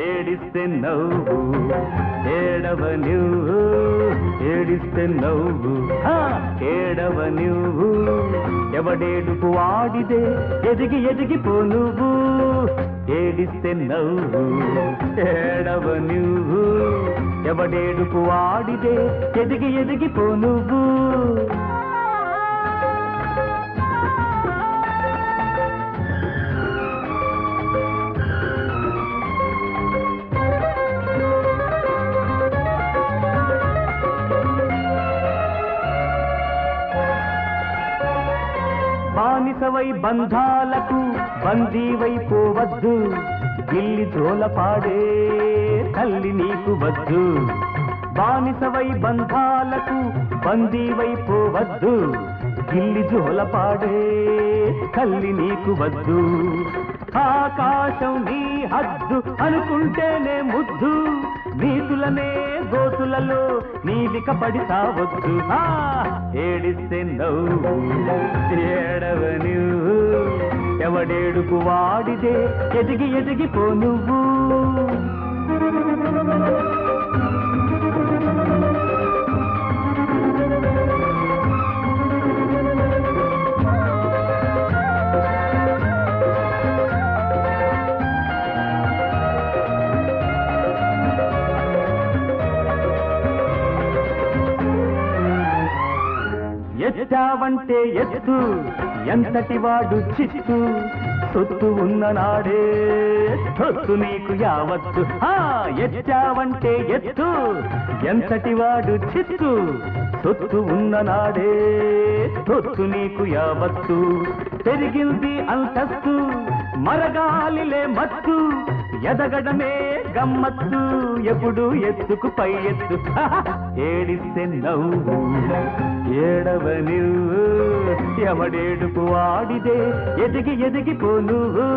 ఏడిస్తే నవ్వు ఏడవ నువ్వు ఏడిస్తే నవ్వు ఏడవ నువ్వు ఎవడేడుపు వాడిదే ఎదిగి ఎదిగిపో నువ్వు ఏడిస్తే నవ్వు ఏడవ నువ్వు ఎవడేడుపు వాడిదే ఎదిగి ఎదిగిపో నువ్వు బానిసవై బంధాలకు బందీవై పోవద్దు గిల్లి జోలపాడే తల్లి నీకు వద్దు బానిసవై బంధాలకు బందీవై పోవద్దు గిల్లి జోలపాడే తల్లి నీకు వద్దు ఆకాశం నీ హద్దు అనుకుంటేనే ముద్దు నీతులనే గోతులలో నీలిక పడి సావద్దు ఏడిస్తే నవ్వు ఏడవ నువ్వు ఎవడేడుపు వాడిదే ఎదిగి ఎదిగిపో నువ్వు ఎత్తావంటే ఎత్తు ఎంతటి వాడు చిత్తు సొత్తు ఉన్న నాడే సొత్తు నీకు యావత్తు ఎత్తావంటే ఎత్తు ఎంతటి వాడు చిత్తు సొత్తు ఉన్న నాడే సొత్తు నీకు యావత్తు పెరిగింది అంతస్తు మరగాలిలే మత్తు ఎదగడమే గమ్మత్తు ఎప్పుడు ఎత్తుకు పై ఎత్తు ఏడిస్తే నవ్వు ఏడవ నువ్వు ఎవడేడుపు వాడిదే ఎదిగి ఎదిగిపో నువ్వు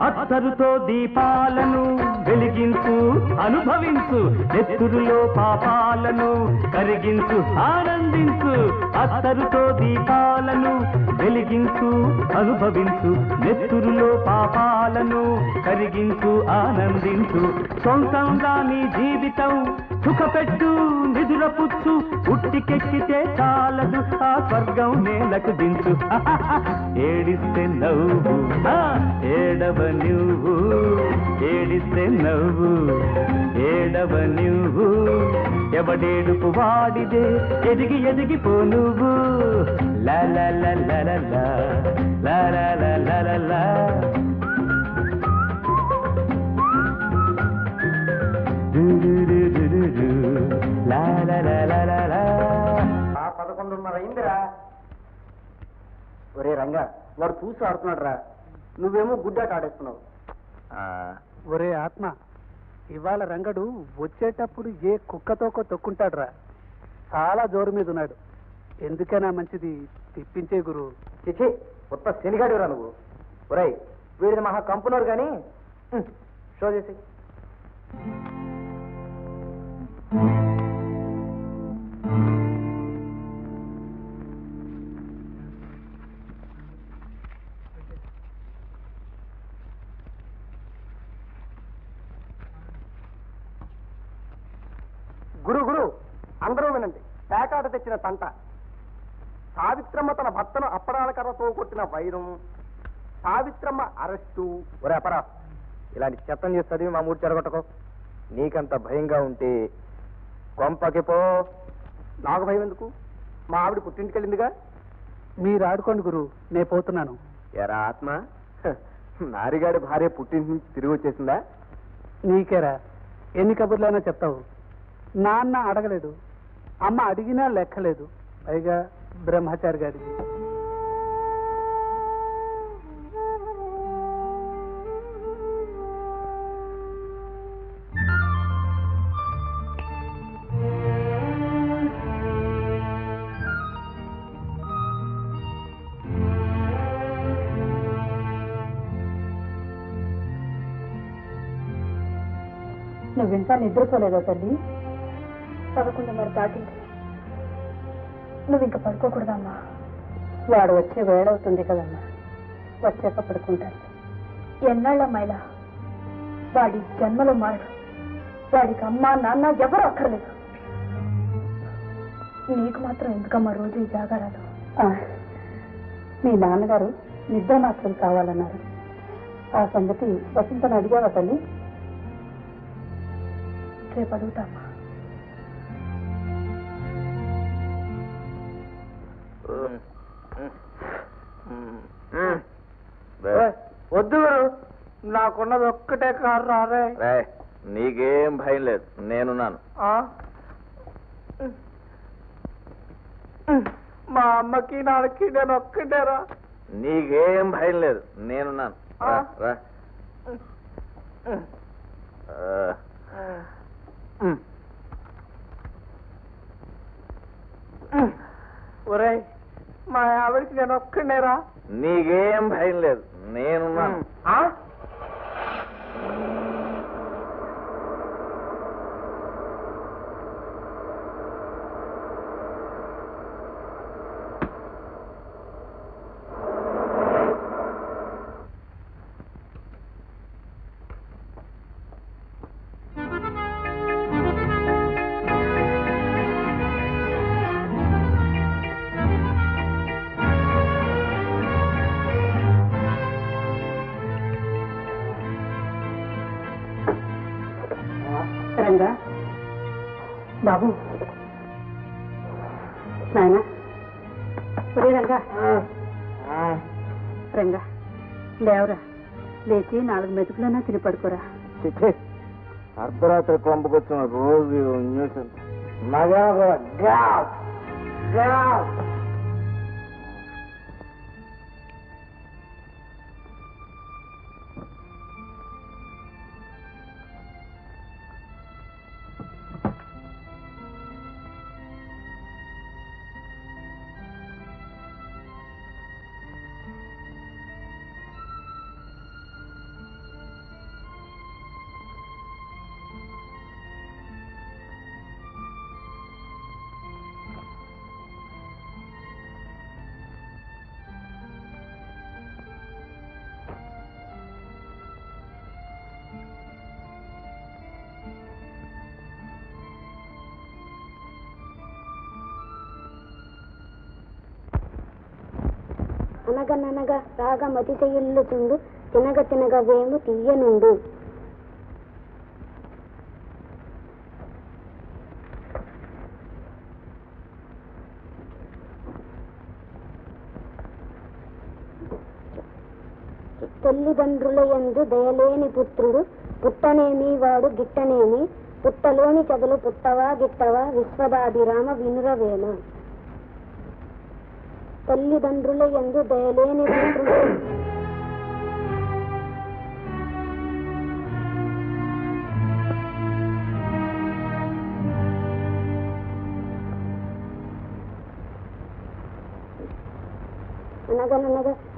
అత్తరుతో దీపాలను వెలిగించు అనుభవించు నెత్తురులో పాపాలను కరిగించు ఆనందించు అత్తరుతో దీపాలను వెలిగించు అనుభవించు నెత్తురులో పాపాలను కరిగించు ఆనందించు సొంతంగా నీ జీవితం సుఖపెట్టు నిదురపుచ్చు ఉట్టికెక్కితే చాలదు ఆ స్వర్గం నేలకు దించు ఏడిస్తే నవ్వు ఏడవ నువ్వు ఏడిస్తే నవ్వు ఏడవ నువ్వు ఎవడేడుపు వాడిదే ఎదిగి ఎదిగిపో నువ్వు లా లా లా లా లా లా లా లా లా లా లా ఆ 11:30 అయిందిరా. ఒరే రంగా వాడు చూసి ఆడుతున్నాడు రా, నువ్వేమో గుడ్డాట ఆడేస్తున్నావు. ఒరే ఆత్మ, ఇవాళ రంగడు వచ్చేటప్పుడు ఏ కుక్కతోకో తొక్కుంటాడు రా, చాలా జోరు మీద ఉన్నాడు. ఎందుకైనా మంచిది తిప్పించే గురు. చిచి కొత్త శనిగాడిరా నువ్వు. ఒరే వీడిని మహా కంపునరు కానీ షో చేసి గురు గురు అందరూ వినండి. పేకాట తెచ్చిన తంట, సావిత్రమ్మ తన భర్తను అప్పడాల కర్రతో కొట్టిన వైరం, సావిత్రమ్మ అరెస్టు. ఒరే అపరా, ఇలాంటి చెత్తం చేస్తుంది మా మూడు చెడగొట్టకో. నీకంత భయంగా ఉంటే కొంపకి పో. నాకు భయం ఎందుకు? మా ఆవిడ పుట్టింటికి వెళ్ళిందిగా. మీరు ఆడుకోండి గురు, నేను పోతున్నాను. ఎరా ఆత్మ, నారిగాడి భార్య పుట్టింటి నుంచి తిరిగి వచ్చేసిందా? నీకేరా, ఎన్ని కబుర్లైనా చెప్తావు. నాన్న అడగలేదు, అమ్మ అడిగినా లెక్కలేదు, పైగా బ్రహ్మచారి గారికి. నువ్వింకా నిద్రపోలేదా తల్లి? 11 మరి దాటింది. నువ్వు ఇంకా పడుకోకూడదమ్మా. వాడు వచ్చే వేడవుతుంది కదమ్మా. వచ్చాక పడుకుంటాను. ఎన్నాళ్ళమ్మాయిలా వాడి జన్మలో మారడు. వాడికి అమ్మ నాన్న ఎవరు అక్కర్లేదు. నీకు మాత్రం ఎందుకమ్మా రోజు ఈ జాగారాలు? మీ నాన్నగారు నిద్ర మాత్రం కావాలన్నారు. ఆ సంగతి వసంతను అడిగావా తల్లి? రేపు అడుగుతామ్మా. వద్దు గారు, నాకున్నది ఒక్కటే కారు రారే. నీకేం భయం లేదు, నేనున్నాను. మా అమ్మకి నాన్నకి నేను ఒక్కటేరా. నీకేం భయం లేదు, నేనున్నాను. రా. ఒరేయ్, మా ఆవిడకి నేను ఒక్కడేరా. నీకేం భయం లేదు, నేనున్నాను. రంగా బాబు, నాయన ఒరే రంగా, రంగా లేవరా, లేచి 4 మెతుకులన్నా తిని పడుకోరా. అర్ధరాత్రి పంపుకొచ్చిన రోజు న్యూసెన్స్. మగా అనగననగా రాగ మతి చెయ్యుల్లుతుండు, తినగ తినగ వేము తీయనుండు. తల్లిదండ్రుల యందు దయలేని పుత్రుడు, పుట్టనేమి వాడు గిట్టనేమి, పుట్టలోని చదులు పుట్టవా గిట్టవా, విశ్వదాభిరామ వినురవేమ. తల్లిదండ్రుల యందు దయలేని పుత్రుడు,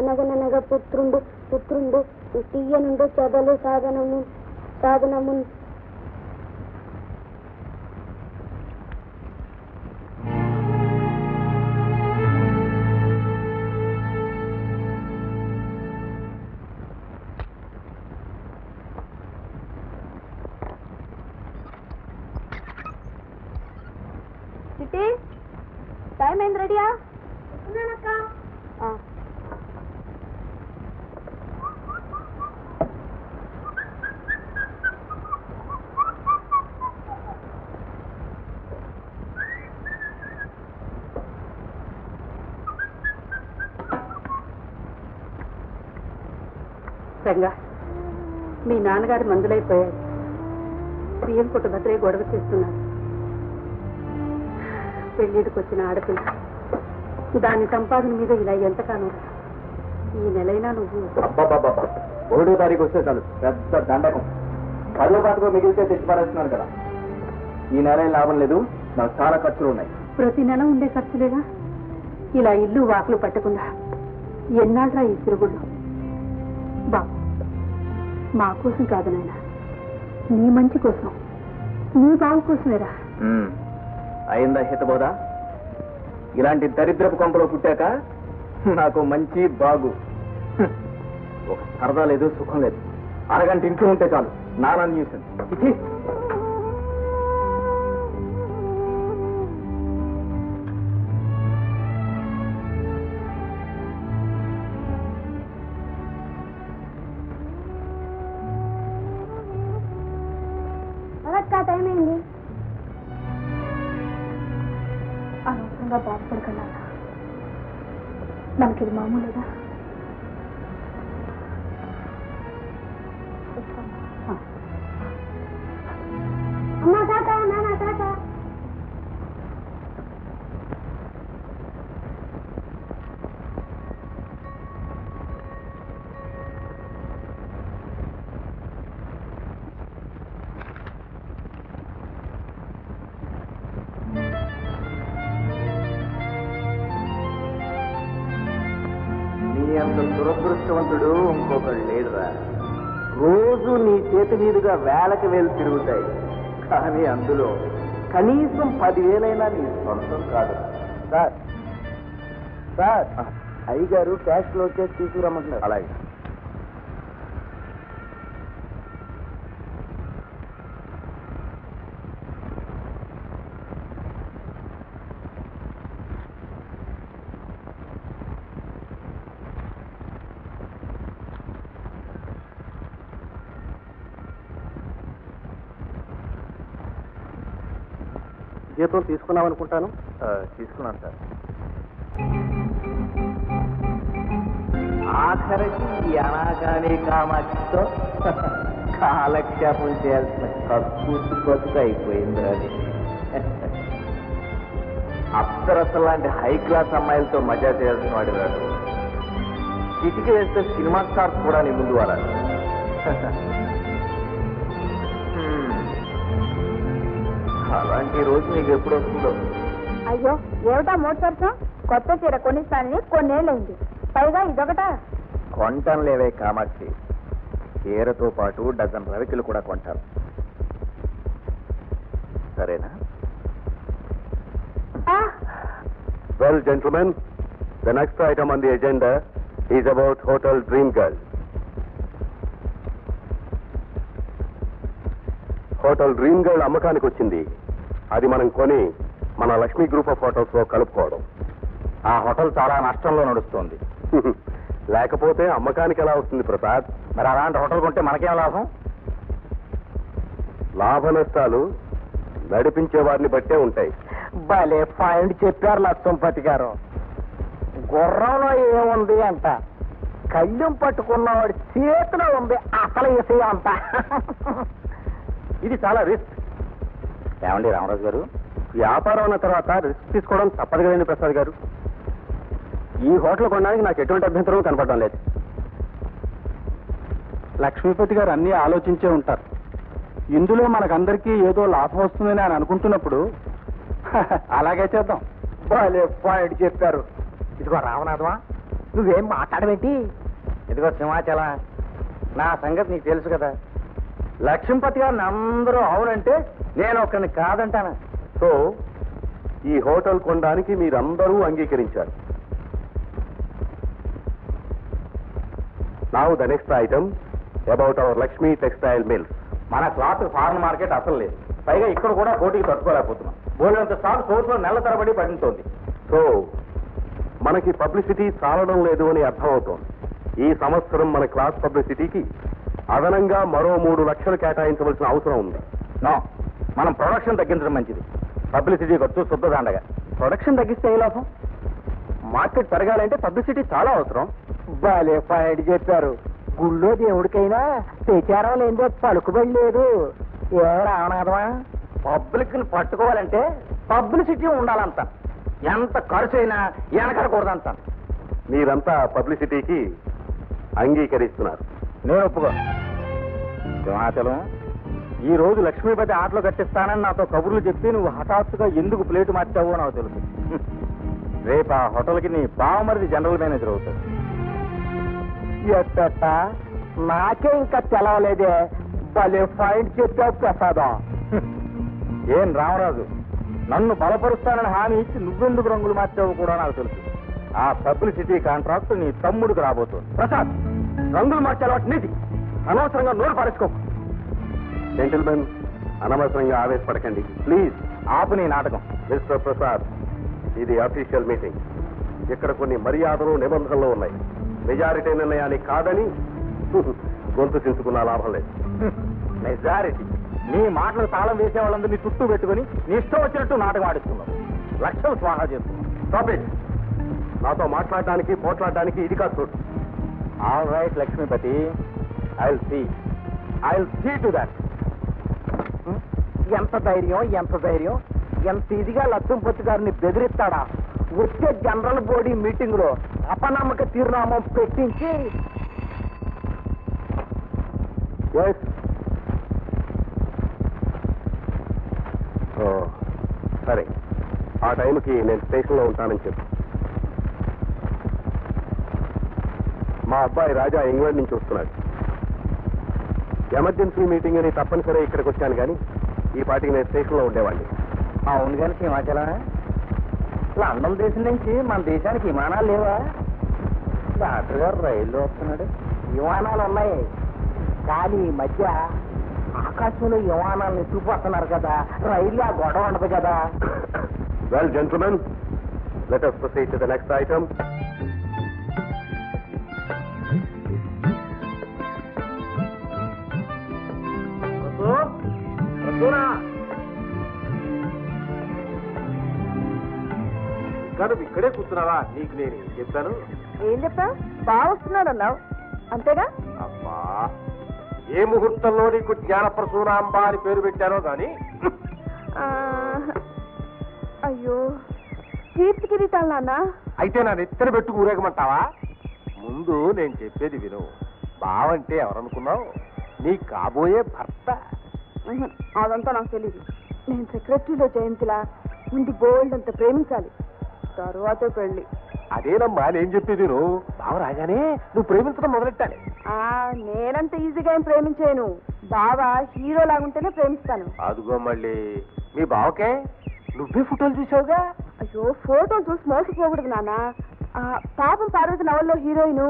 అనగననగా పుత్రుండు తీయనుండు చదలు సాధనము. చిట్టి, టైం అయింది, రెడీయా? రంగా, మీ నాన్నగారు మందులైపోయారు. బియ్యం పుట్ట భద్రయ్య గొడవ చేస్తున్నారు. పెళ్లిడికి వచ్చిన ఆడపిల్ల దాని సంపాదన మీద ఇలా ఎంతకాలం? ఈ నెలైనా నువ్వు 1వ తారీఖు వస్తే చాలు, పెద్ద దండకం. 10వ తారీఖు మిగిలితే తెచ్చిపారేస్తున్నాను కదా. ఈ నెల లాభం లేదు, నాకు చాలా ఖర్చులు ఉన్నాయి. ప్రతి నెల ఉండే ఖర్చులేగా. ఇలా ఇల్లు వాకులు పట్టకుండా ఎన్నాళ్ళరా ఈ తిరుగుళ్ళు? బాబు, మా కోసం కాదు నాయన, నీ మంచి కోసం, నీ బావు కోసమేరా. అయిందా హితబోధ? ఇలాంటి దరిద్రపు కొంపలో పుట్టాక నాకు మంచి బాగు. ఒక సరదా లేదు, సుఖం లేదు. అరగంట ఇంట్లో ఉంటే చాలు నానా న్యూసెన్స్. టైం అయింది. అనవసరంగా బాధపడగలరా? మనకి ఇది మామూలుగా. అమ్మా తాత, నాన్న తాత. అంత దురదృష్టవంతుడు ఇంకొకడు లేడురా. రోజు నీ చేతి మీదుగా వేలకు వేలు తిరుగుతాయి, కానీ అందులో కనీసం 10,000 నీ సొంతం కాదు. సార్ సార్, అయ్యగారు క్యాష్ లో వచ్చేసి తీసుకురమ్మంటున్నారు. అలాగే. జీతం తీసుకున్నామనుకుంటాను. తీసుకున్నాను సార్. ఆఖరికి ఈ అనాగానే కామాక్షితో కాలక్షేపం చేయాల్సిన కక్కుర్తి బతుకు అయిపోయింది. అది అప్సరస లాంటి హై క్లాస్ అమ్మాయిలతో మజా చేయాల్సిన వాడి రాడు. చిటికి వేస్తే సినిమా స్టార్స్ కూడా నీ ముందు వాడాలి. అలాంటి రోజు నీకు ఎప్పుడు వస్తుందో. అయ్యో, ఏమిటా మోటార్స్? కొత్త చీర కొనిస్తానని కొన్నేళ్ళైంది, పైగా ఇదొకటా? కొంటాను లేవే కామాక్షి, చీరతో పాటు డజన్ రవికలు కూడా కొంటాను. సరేనా? Well, gentlemen, the next item on the agenda is about Hotel Dream Girl. Hotel dream girl అమ్మకానికి వచ్చింది. అది మనం కొని మన లక్ష్మీ గ్రూప్ ఆఫ్ హోటల్స్ లో కలుపుకోవడం. ఆ హోటల్ చాలా నష్టంలో నడుస్తుంది. లేకపోతే అమ్మకానికి ఎలా వస్తుంది ప్రసాద్? మరి అలాంటి హోటల్ కొంటే మనకేం లాభం? లాభ నష్టాలు నడిపించే వారిని బట్టే ఉంటాయి. భలే పాయింట్ చెప్పారు లక్ష్మపతి గారు. గుర్రంలో ఏముంది అంట, కళ్ళెం పట్టుకున్నవాడి చేతిలో ఉంది అసలు విషయం అంట. ఇది చాలా రిస్క్. ఏమండి రామరాజు గారు, వ్యాపారం అన్న తర్వాత రిస్క్ తీసుకోవడం తప్పదు కదండి ప్రసాద్ గారు. ఈ హోటల్ కొనడానికి నాకు ఎటువంటి అభ్యంతరం కనపడడం లేదు. లక్ష్మీపతి గారు అన్నీ ఆలోచించే ఉంటారు. ఇందులో మనకందరికీ ఏదో లాభం వస్తుందని ఆయన అనుకుంటున్నప్పుడు అలాగే చేద్దాం. భలే పాయింట్ చెప్పారు. ఇదిగో రామనాథమా, నువ్వేం మాట్లాడమేంటి? ఇదిగో సింహాచలం, నా సంగతి నీకు తెలుసు కదా. లక్ష్మీపతి గారిని అందరూ అవునంటే నేను ఒకరిని కాదంటాను. సో ఈ హోటల్ కొనడానికి మీరందరూ అంగీకరించారు. Now the next item about our Lakshmi textile mills. మన క్లాత్ ఫారెన్ మార్కెట్ అసలు లేదు, పైగా ఇక్కడ కూడా పోటీకి తట్టుకోలేకపోతున్నాం. బోలెంత స్టాక్ సోర్స్లో నెల తరబడి పడుతోంది. సో మనకి పబ్లిసిటీ చాలడం లేదు అని అర్థమవుతోంది. ఈ సంవత్సరం మన క్లాస్ పబ్లిసిటీకి అదనంగా మరో 3 లక్షలు కేటాయించవలసిన అవసరం ఉంది. నో, మనం ప్రొడక్షన్ తగ్గించడం మంచిది. పబ్లిసిటీ ఖర్చు శుద్ధదండగా. ప్రొడక్షన్ తగ్గిస్తే ఏ లాభం? మార్కెట్ పెరగాలంటే పబ్లిసిటీ చాలా అవసరం. భలే పాయింట్ చెప్పారు. గుళ్ళో దేవుడికైనా ప్రచారం లేదో పలుకుబడి లేదు. ఏ రావనాథమా, పబ్లిక్ ని పట్టుకోవాలంటే పబ్లిసిటీ ఉండాలంట. ఎంత ఖర్చు అయినా వెనకడకూడదంట. మీరంతా పబ్లిసిటీకి అంగీకరిస్తున్నారు. నేను ఒప్పుకో. సింహాచలం, ఈ రోజు లక్ష్మీపతి ఆటలు కట్టిస్తానని నాతో కబుర్లు చెప్పి నువ్వు హఠాత్తుగా ఎందుకు ప్లేటు మార్చావో నాకు తెలుసు. రేపు ఆ హోటల్కి నీ బావమరిది జనరల్ మేనేజర్ అవుతాడు. ఎట్ట నాకే ఇంకా తెలవలేదే. భలే పాయింట్ చెప్పావు ప్రసాదం. ఏం రామరాజు, నన్ను బలపరుస్తానని హామీ ఇచ్చి నువ్వెందుకు రంగులు మార్చావు కూడా నాకు తెలుసు. ఆ పబ్లిసిటీ కాంట్రాక్ట్ నీ తమ్ముడికి రాబోతుంది. ప్రసాద్, రంగులు మార్చే అలవాటు నీది. అనవసరంగా నోరు పారేసుకోకు. జెంటిల్మెన్, అనవసరంగా ఆవేశపడకండి ప్లీజ్. ఆపు నీ నాటకం. మిస్టర్ ప్రసాద్, ఇది అఫీషియల్ మీటింగ్. ఇక్కడ కొన్ని మర్యాదలు నిబంధనలు ఉన్నాయి. మెజారిటీ నిర్ణయాన్ని కాదని గొంతు చించుకున్న లాభం లేదు. మెజారిటీ? నీ మాటలు తాళం వేసే వాళ్ళందరినీ చుట్టూ పెట్టుకుని నీ ఇష్టం వచ్చినట్టు నాటకం ఆడిస్తున్నావు. లక్షలు స్వాహా చేస్తున్నావు. Stop it. నాతో మాట్లాడడానికి పోట్లాడడానికి ఇది కాదు చోటు. All right Lakshmipati, I will see to that. ఎంత ధైర్యం, ఎంత ఇదిగా లక్ష్మీపతి గారిని బెదిరిస్తాడా? వచ్చే జనరల్ బాడీ మీటింగ్ లో అపనమ్మక తీర్మానం పెట్టించి సరే, ఆ టైంకి నేను స్టేషన్లో ఉంటానని చెప్పు. మా అబ్బాయి రాజా ఇంగ్లాండ్ నుంచి వస్తున్నాడు. ఎమర్జెన్సీ మీటింగ్ అని తప్పనిసరి ఇక్కడికి వచ్చాను, కానీ ఈ పాటికి నేను స్టేషన్లో ఉండేవాడిని. అవును కానీ హిమాచలం, లండన్ దేశం నుంచి మన దేశానికి విమానాలు లేవా? డాక్టర్ గారు రైల్లో వస్తున్నాడు. విమానాలు ఉన్నాయి, కానీ ఈ మధ్య ఆకాశంలో విమానాలను ఎత్తుకుపోతున్నారు కదా, రైలు ఆ గొడవ ఉండదు కదా. Well gentlemen, let us proceed to the next item. నువ్వు ఇక్కడే కూర్చున్నావా? నీకు నేను ఏం చెప్పాను? ఏం చెప్పా? బాగా వస్తున్నాడు అన్నావు అంతేగా? అబ్బా, ఏ ముహూర్తంలో నీకు జ్ఞాన ప్రసూనాంబ అని పేరు పెట్టానో గాని. అయ్యో, కీర్తి కిరీటాలు నాన్న. అయితే నా నెత్తన పెట్టుకు ఊరేగమంటావా? ముందు నేను చెప్పేది విను. బావంటే ఎవరనుకున్నావు? నీ కాబోయే భర్త. అదంతా నాకు తెలియదు. నేను సెక్రటరీలో జయంతిలా ముందు గోల్డ్ అంత ప్రేమించాలి, తరువాతే పెళ్లి. అదేనమ్మా నేను చెప్పేది. నువ్వు బావ రాగానే నువ్వు ప్రేమించడం మొదలెట్టాలి. నేనంత ఈజీగా ఏం ప్రేమించాను. బావా హీరో లాగుంటేనే ప్రేమిస్తాను. అదిగో మళ్ళీ మీ బావకే నువ్వే ఫోటోలు చూసావుగా. అయ్యో, ఫోటోలు చూసి మోసపోకూడదు నాన్న. పాపం పార్వతి నవల్లో హీరోయిన్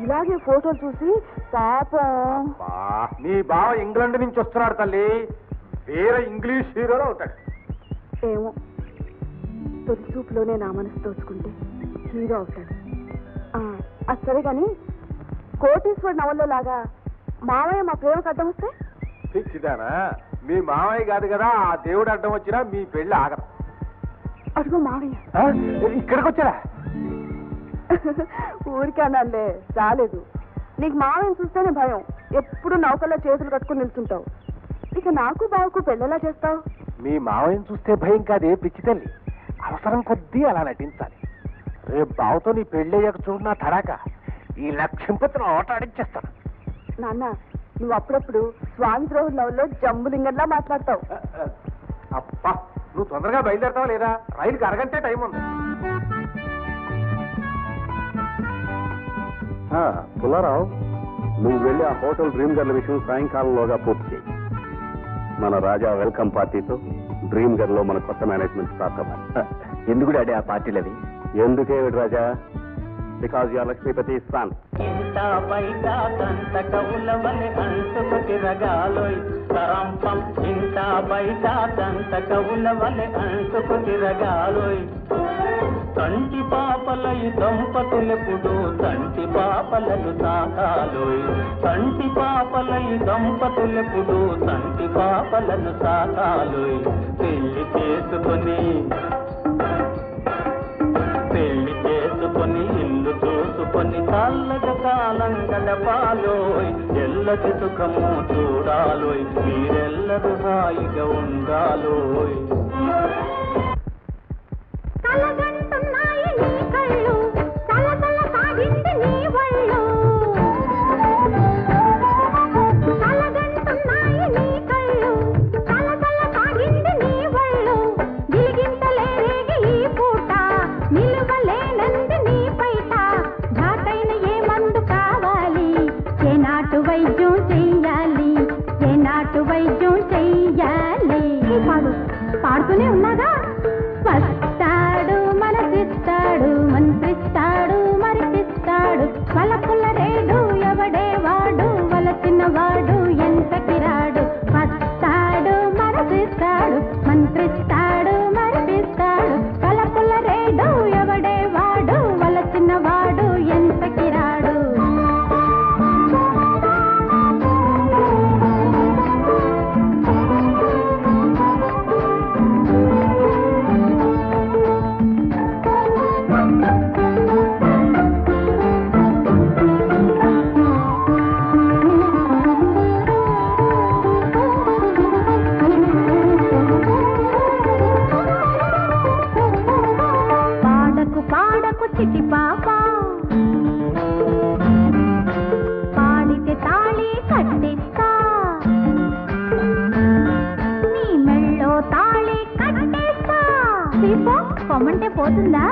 ఇలాగే ఫోటోలు చూసి పాపం. మీ బావ ఇంగ్లాండ్ నుంచి వస్తున్నాడు తల్లి, వేరే ఇంగ్లీష్ హీరోలో ఉంటాడు. ఏమో, తొలి చూపులోనే నా మనసు దోచుకుంటే హీరో అవుతాడు. అది సరే కానీ కోటీశ్వర నవల్లో లాగా మావయ్య మా ప్రేమకు అడ్డం వస్తే? పిచ్చిదానా, మీ మావయ్య కాదు కదా ఆ దేవుడు అడ్డం వచ్చినా మీ పెళ్లి ఆగదు. అడుగు మావయ్య ఇక్కడికి వచ్చారా? ఊరికన్నానులే, రాలేదు. నీకు మావయ్యని చూస్తేనే భయం. ఎప్పుడు నౌకల్లో చేతులు కట్టుకుని నిల్చుంటావు. ఇక నాకు బావకు పెళ్ళెలా చేస్తావు? మీ మావయ్యని చూస్తే భయం కాదే పిచ్చి తల్లి, అవసరం కొద్దీ అలా నటించాలి. రేపు బావతో నీ పెళ్ళయ్యాక చూడు నా తడాక ఈ లక్ష్మీపతిని ఓట ఆడించేస్తాను. నాన్న, నువ్వు అప్పుడప్పుడు స్వామి ద్రోహుల నవల్లో జంబులింగంలా మాట్లాడతావు. అప్పా, నువ్వు తొందరగా బయలుదేరతావా లేదా? రైలుకి అరగంటే టైం ఉంది. పుల్లారావు, నువ్వు వెళ్ళి ఆ హోటల్ డ్రీమ్ గర్ల్ విషయం సాయంకాలంలోగా పూర్తి చేయి. మన రాజా వెల్కమ్ పార్టీతో డ్రీమ్ గర్ల్ లో మన కొత్త మేనేజ్మెంట్ స్టార్ట్ అవ్వాలి. ఎందుకు డాడీ ఆ పార్టీలు అవి? ఎందుకేమిటి Raja? Because your Lakshmipati son. ఇంత బయట దంత కవులవని అంటుకు తిరగాలోయ్ తరంపం. ఇంత బయట దంత కవులవని అంటుకు తిరగాలోయ్. తంటి పాపలై దంపతులెప్పుడు తంటి పాపలను సాకాలోయ్. తంటి పాపలై దంపతులెప్పుడు తంటి పాపలను సాకాలోయ్. పెళ్లి చేసుకొని ఇల్లు చూసుకొని చల్లగా కాలం గడపాలోయ్. ఎల్లటి సుఖము చూడాలోయ్, మీరెల్లరూ హాయిగా ఉండాలోయ్. వైద్యం చెయ్యాలి, ఏ పాడుతూనే ఉన్నాగా. వస్తాడు మనసిస్తాడు మంత్రిస్తాడు మరిపిస్తాడు వలపుల రేడు ఎవడే వాడు వలచిన వాడు ఎంతకి రాడు. వస్తాడు మనసిస్తాడు మంత్రిస్తాడు మరిపిస్తాడు వలపుల రేడు ఎవడే వాడు వలచిన వాడు ఎంతకి రాడు. చిటి పాప పాడితే తాళి కట్టిస్తా నీ మెళ్ళో తాళి కట్టేస్తా. పొమ్మంటే పోతుందా?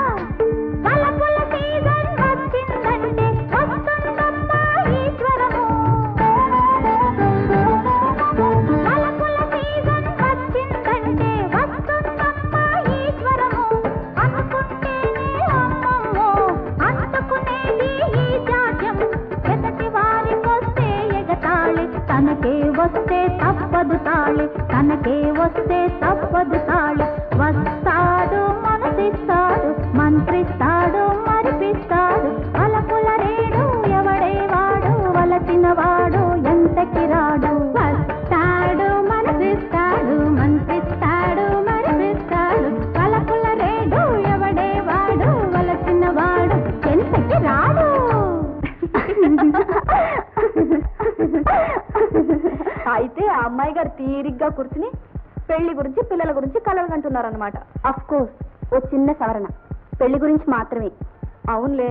పలపుల సీజన్ వచ్చిందంటే వస్తుందమ్మా ఈశ్వరము. పలపుల సీజన్ వచ్చిందంటే వస్తుందమ్మా ఈశ్వరము. అనుకుంటేనే అమ్మమ్మో అందుకునేది ఈ జాడ్యం. ఎదటి వారికొస్తే ఎగతాళి తనకే వస్తే తప్పదు తాళి తనకే వస్తే తప్పదు తాళి. వస్తాడు మనసిస్తాడు మంత్రిస్తాడు మరిపిస్తాడు వలపుల రేడు ఎవడే వాడు వలచిన వాడు ఎంతకి రాడు. వస్తాడు మనసిస్తాడు మంత్రిస్తాడు మరిపిస్తాడు వలపుల రేడు ఎవడే వాడు వలచిన వాడు ఎంతకి రాడు. అయితే ఆ అమ్మాయి గారు తీరిగ్గా కూర్చుని పెళ్లి గురించి పిల్లల గురించి కలలు కంటున్నారన్నమాట. అఫ్ కోర్స్ ఓ చిన్న సవరణ, పెళ్లి గురించి మాత్రమే. అవునులే,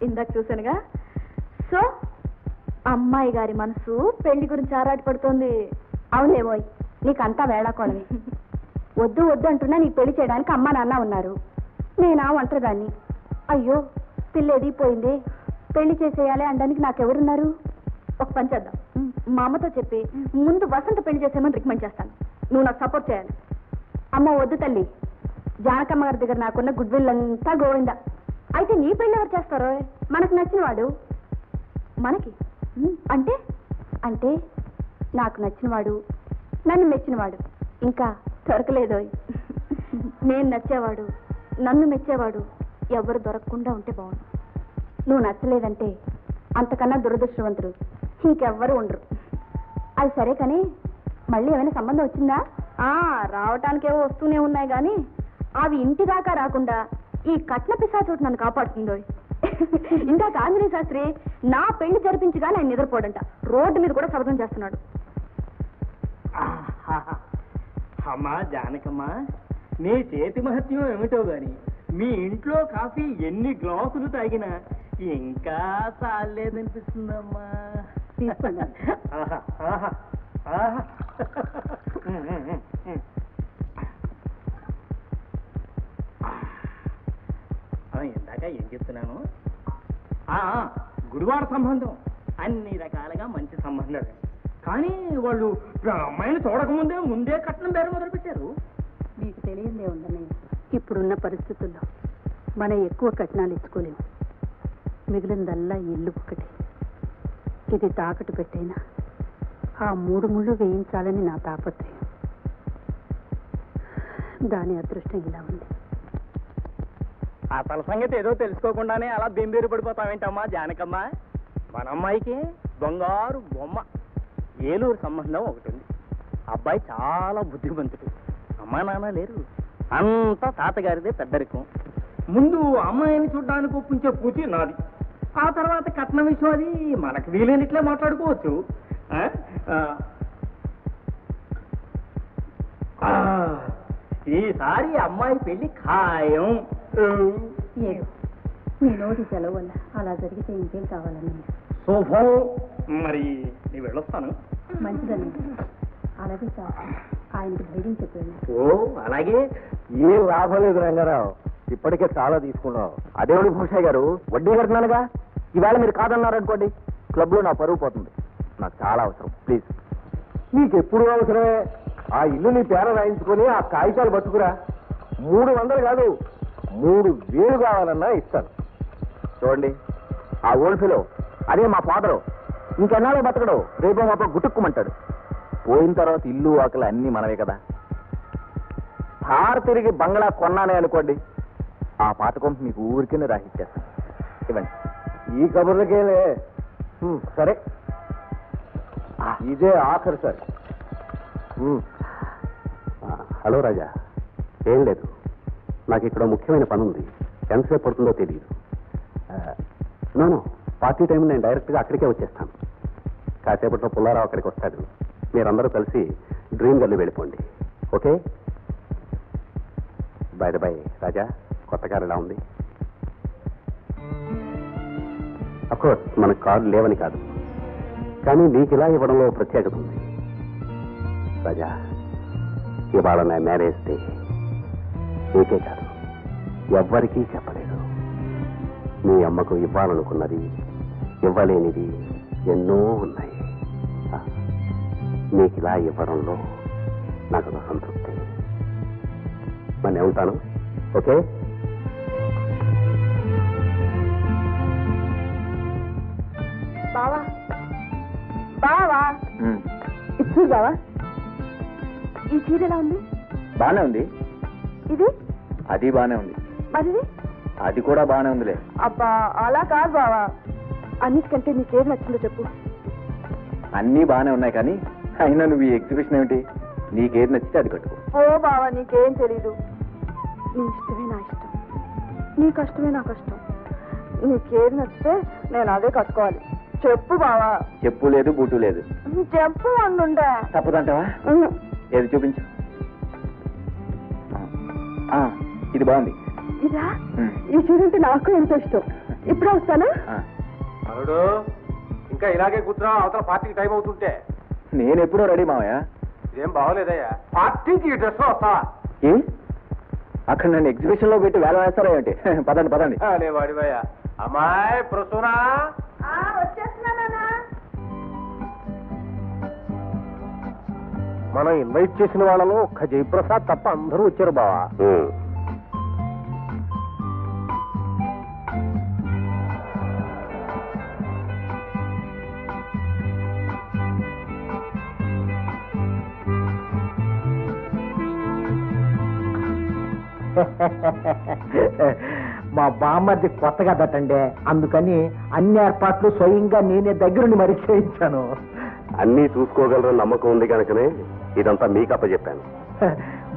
ఇందాక చూశానుగా. సో అమ్మాయి గారి మనసు పెళ్లి గురించి ఆరాటపడుతోంది. అవునులే పోయ్, నీకంతా వేళాకోళమే. వద్దు వద్దు అంటున్నా నీకు పెళ్లి చేయడానికి అమ్మా నాన్న ఉన్నారు. నేనా ఒంటరిదాన్ని. అయ్యో పిల్ల ఎదిగిపోయిందే, పెళ్లి చేసేయాలి అనడానికి నాకెవరున్నారు? ఒక పని చేద్దాం, మా అమ్మతో చెప్పి ముందు వసంత పెళ్లి చేసేమని రికమెండ్ చేస్తాను. నువ్వు నాకు సపోర్ట్ చేయాలి. అమ్మ వద్దు తల్లి, జానకమ్మ గారి దగ్గర నాకున్న గుడ్ విల్ అంతా గోవిందా. అయితే నీ పెళ్లి ఎవరు చేస్తారో? మనకు నచ్చిన వాడు. మనకి అంటే అంటే నాకు నచ్చినవాడు, నన్ను మెచ్చినవాడు. ఇంకా దొరకలేదో? నేను నచ్చేవాడు, నన్ను మెచ్చేవాడు ఎవరు దొరకకుండా ఉంటే బాగుండు. నువ్వు నచ్చలేదంటే అంతకన్నా దురదృష్టవంతుడు ఇంకెవ్వరు ఉండరు. అది సరే కానీ మళ్ళీ ఏమైనా సంబంధం వచ్చిందా? రావటానికేవో వస్తూనే ఉన్నాయి కానీ అవి ఇంటి దాకా రాకుండా ఈ కట్న పిశాచోటు నన్ను కాపాడుతుందో. ఇందాక ఆంజనేయ శాస్త్రి నా పెళ్లి జరిపించగానే ఆయన నిద్రపోడంట. రోడ్డు మీద కూడా శబ్దం చేస్తున్నాడు. అమ్మా జానకమ్మా, నీ చేతి మహత్యం ఏమిటో గాని మీ ఇంట్లో కాఫీ ఎన్ని గ్లాసులు తాగినా ఇంకా చాలేదనిపిస్తుందమ్మా. ఇందాక ఏం చెప్తున్నాను? గుడివాడ సంబంధం అన్ని రకాలుగా మంచి సంబంధాలు. కానీ వాళ్ళు అమ్మాయిని చూడకముందే ముందే కట్నం బేరం మొదలు పెట్టారు. మీకు తెలియదే ఉందన్నయ్య, ఇప్పుడున్న పరిస్థితుల్లో మనం ఎక్కువ కట్నాలు ఇచ్చుకోలేము. మిగిలిందల్లా ఇల్లు ఒకటి. ఇది తాకట్టు పెట్టైనా ఆ 3 ముళ్ళు వేయించాలని నా తాపత్రయం. దాని అదృష్టం ఇలా ఉంది. అసలు సంగతి ఏదో తెలుసుకోకుండానే అలా బెంబేరు పడిపోతావేంటమ్మా జానకమ్మ? మన అమ్మాయికి బంగారు బొమ్మ ఏలూరు సంబంధం ఒకటి ఉంది. అబ్బాయి చాలా బుద్ధిమంతుడు, అమ్మా నాన్న లేరు, అంతా తాతగారిదే పెద్దరికం. ముందు అమ్మాయిని చూడడానికి ఒప్పించే పూచి నాది. ఆ తర్వాత కట్నం విషయం అది మనకు వీలైనట్లే మాట్లాడుకోవచ్చు. ఈసారి అమ్మాయి పెళ్లి ఖాయం. ఏదో మీ నోటి సెలవు వల్ల అలా జరిగితే ఇంకేం కావాలన్నయ్య. శుభం. మరి నేను వెళ్ళొస్తాను. మంచిదన్నయ్య, అలాగే సార్ ఆయనకు ధైర్యం చెప్పాను. ఓ అలాగే. ఏం లాభం లేదు రంగారావు, ఇప్పటికే చాలా తీసుకున్నావు. అదేమిటి భూషయ్య గారు, వడ్డీ కడుతున్నానుగా. ఈవేళ మీరు కాదన్నారనుకోండి, క్లబ్లో నా పరువు పోతుంది. నాకు చాలా అవసరం. ప్లీజ్. నీకు ఎప్పుడు అవసరమే, ఆ ఇల్లు నీ పేర రాయించుకొని ఆ కాగితాలు పట్టుకురా. 300 కాదు 3000 కావాలన్నా ఇస్తాను. చూడండి, ఆ ఓల్డ్ ఫిలో అదే మా ఫాదరు. ఇంకెన్నాళ్ళు బతకడు, రేపో మాపో గుట్టుక్కుమంటాడు. పోయిన తర్వాత ఇల్లు ఆకలి అన్నీ మనవే కదా. హార్ తిరిగి బంగ్లా కొన్నానే అనుకోండి, ఆ పాత కొంప మీకు ఊరికినే రాసిచ్చేస్తాను. ఇవ్వండి. ఈ కబుర్లకేలే. సరే, ఇదే ఆఖరి సార్. హలో రాజా, ఏం లేదు, నాకు ఇక్కడ ముఖ్యమైన పని ఉంది. ఎంతసేపు పడుతుందో తెలియదు. నో పార్టీ టైం నేను డైరెక్ట్గా అక్కడికే వచ్చేస్తాను. కాసేపట్లో పుల్లారావు అక్కడికి వస్తాడు. మీరందరూ కలిసి డ్రీమ్ గల్లి వెళ్ళిపోండి. ఓకే? బై బై రాజా, కొత్త కారు ఎలా ఉంది? అఫ్కోర్స్ మనకు కార్లు లేవని కాదు, కానీ నీకు ఇలా ఇవ్వడంలో ప్రత్యేకత ఉంది. రాజా, ఇవాళ నా మ్యారేజ్ డే. నీకే కాదు, ఎవ్వరికీ చెప్పలేదు. మీ అమ్మకు ఇవ్వాలనుకున్నది, ఇవ్వలేనిది ఎన్నో ఉన్నాయి. నీకు ఇలా ఇవ్వడంలో నాకు సంతృప్తి. మరి ఉంటాను. ఓకే? బావా బావా, ఇప్పుడు బావా ఈ చీర ఎలా ఉంది? బానే ఉంది. ఇది అది బానే ఉంది. మరి అది కూడా బానే ఉందిలే. అబ్బా అలా కాదు బావా, అన్నిటికంటే నీకేది నచ్చిందో చెప్పు. అన్నీ బానే ఉన్నాయి, కానీ అయినా నువ్వు ఈ ఎగ్జిబిషన్ ఏమిటి? నీకేది నచ్చితే అది కట్టుకో. ఓ బావా, నీకేం తెలీదు. నీ ఇష్టమే నా ఇష్టం, నీ కష్టమే నా కష్టం. నీకేది నచ్చితే నేను అదే కట్టుకోవాలి. చెప్పు బావా. చెప్పు లేదు, బూటు లేదు. చెప్పు అందుండే. తప్పదంటావా? ఏది చూపించు. ఇది బాగుంది. ఇదా? ఈ చీర అంటే నాకు ఎంత ఇష్టం. ఇప్పుడు వస్తాను. అరుడు, ఇంకా ఇలాగే కూర్చున్నా, అవతల పార్టీకి టైం అవుతుంటే. నేను ఎప్పుడో రెడీ మావయ్య. ఏం బాగోలేదయ్యా, పార్టీకి ఈ డ్రెస్ వస్తావా? ఏ అక్కడ నన్ను ఎగ్జిబిషన్ లో పెట్టి వేల వేస్తారా ఏంటి? పదండి పదండి. వాడివయ్యా. అమ్మాయి ప్రసూనా, వచ్చేస్తున్నానా? మనం ఇన్వైట్ చేసిన వాళ్ళలో ఒక్క జయప్రసాద్ తప్ప అందరూ వచ్చారు బావా. మా బామ్మర్ది కొత్తగా దట్టండి, అందుకని అన్ని ఏర్పాట్లు స్వయంగా నేనే దగ్గరుండి మరి చేయించాను. అన్నీ చూసుకోగలరని నమ్మకం ఉంది కనుకనే ఇదంతా మీకు అప్పచెప్పాను.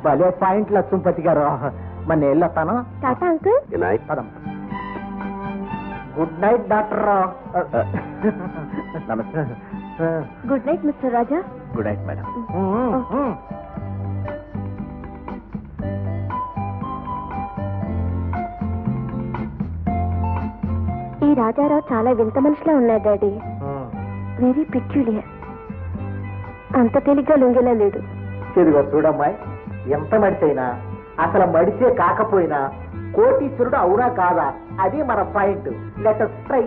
భలే పాయింట్ లక్ష్మీపతి గారు. మన వెళ్ళొస్తాను. Tata uncle. Good night. Good night doctor. నమస్తే. Good night mister Raja. Good night madam. ఈ రాజారావు చాలా వింత మనిషిలా ఉన్నాడు డాడీ. Very peculiar. అంత తేలిగ్గా లొంగేలా లేడు. ఇదిగో చూడమ్మాయి, ఎంత మడిసైనా అసలు మడిసే కాకపోయినా కోటీశ్వరుడు అవునా కాదా, అది మన పాయింట్. Let us try.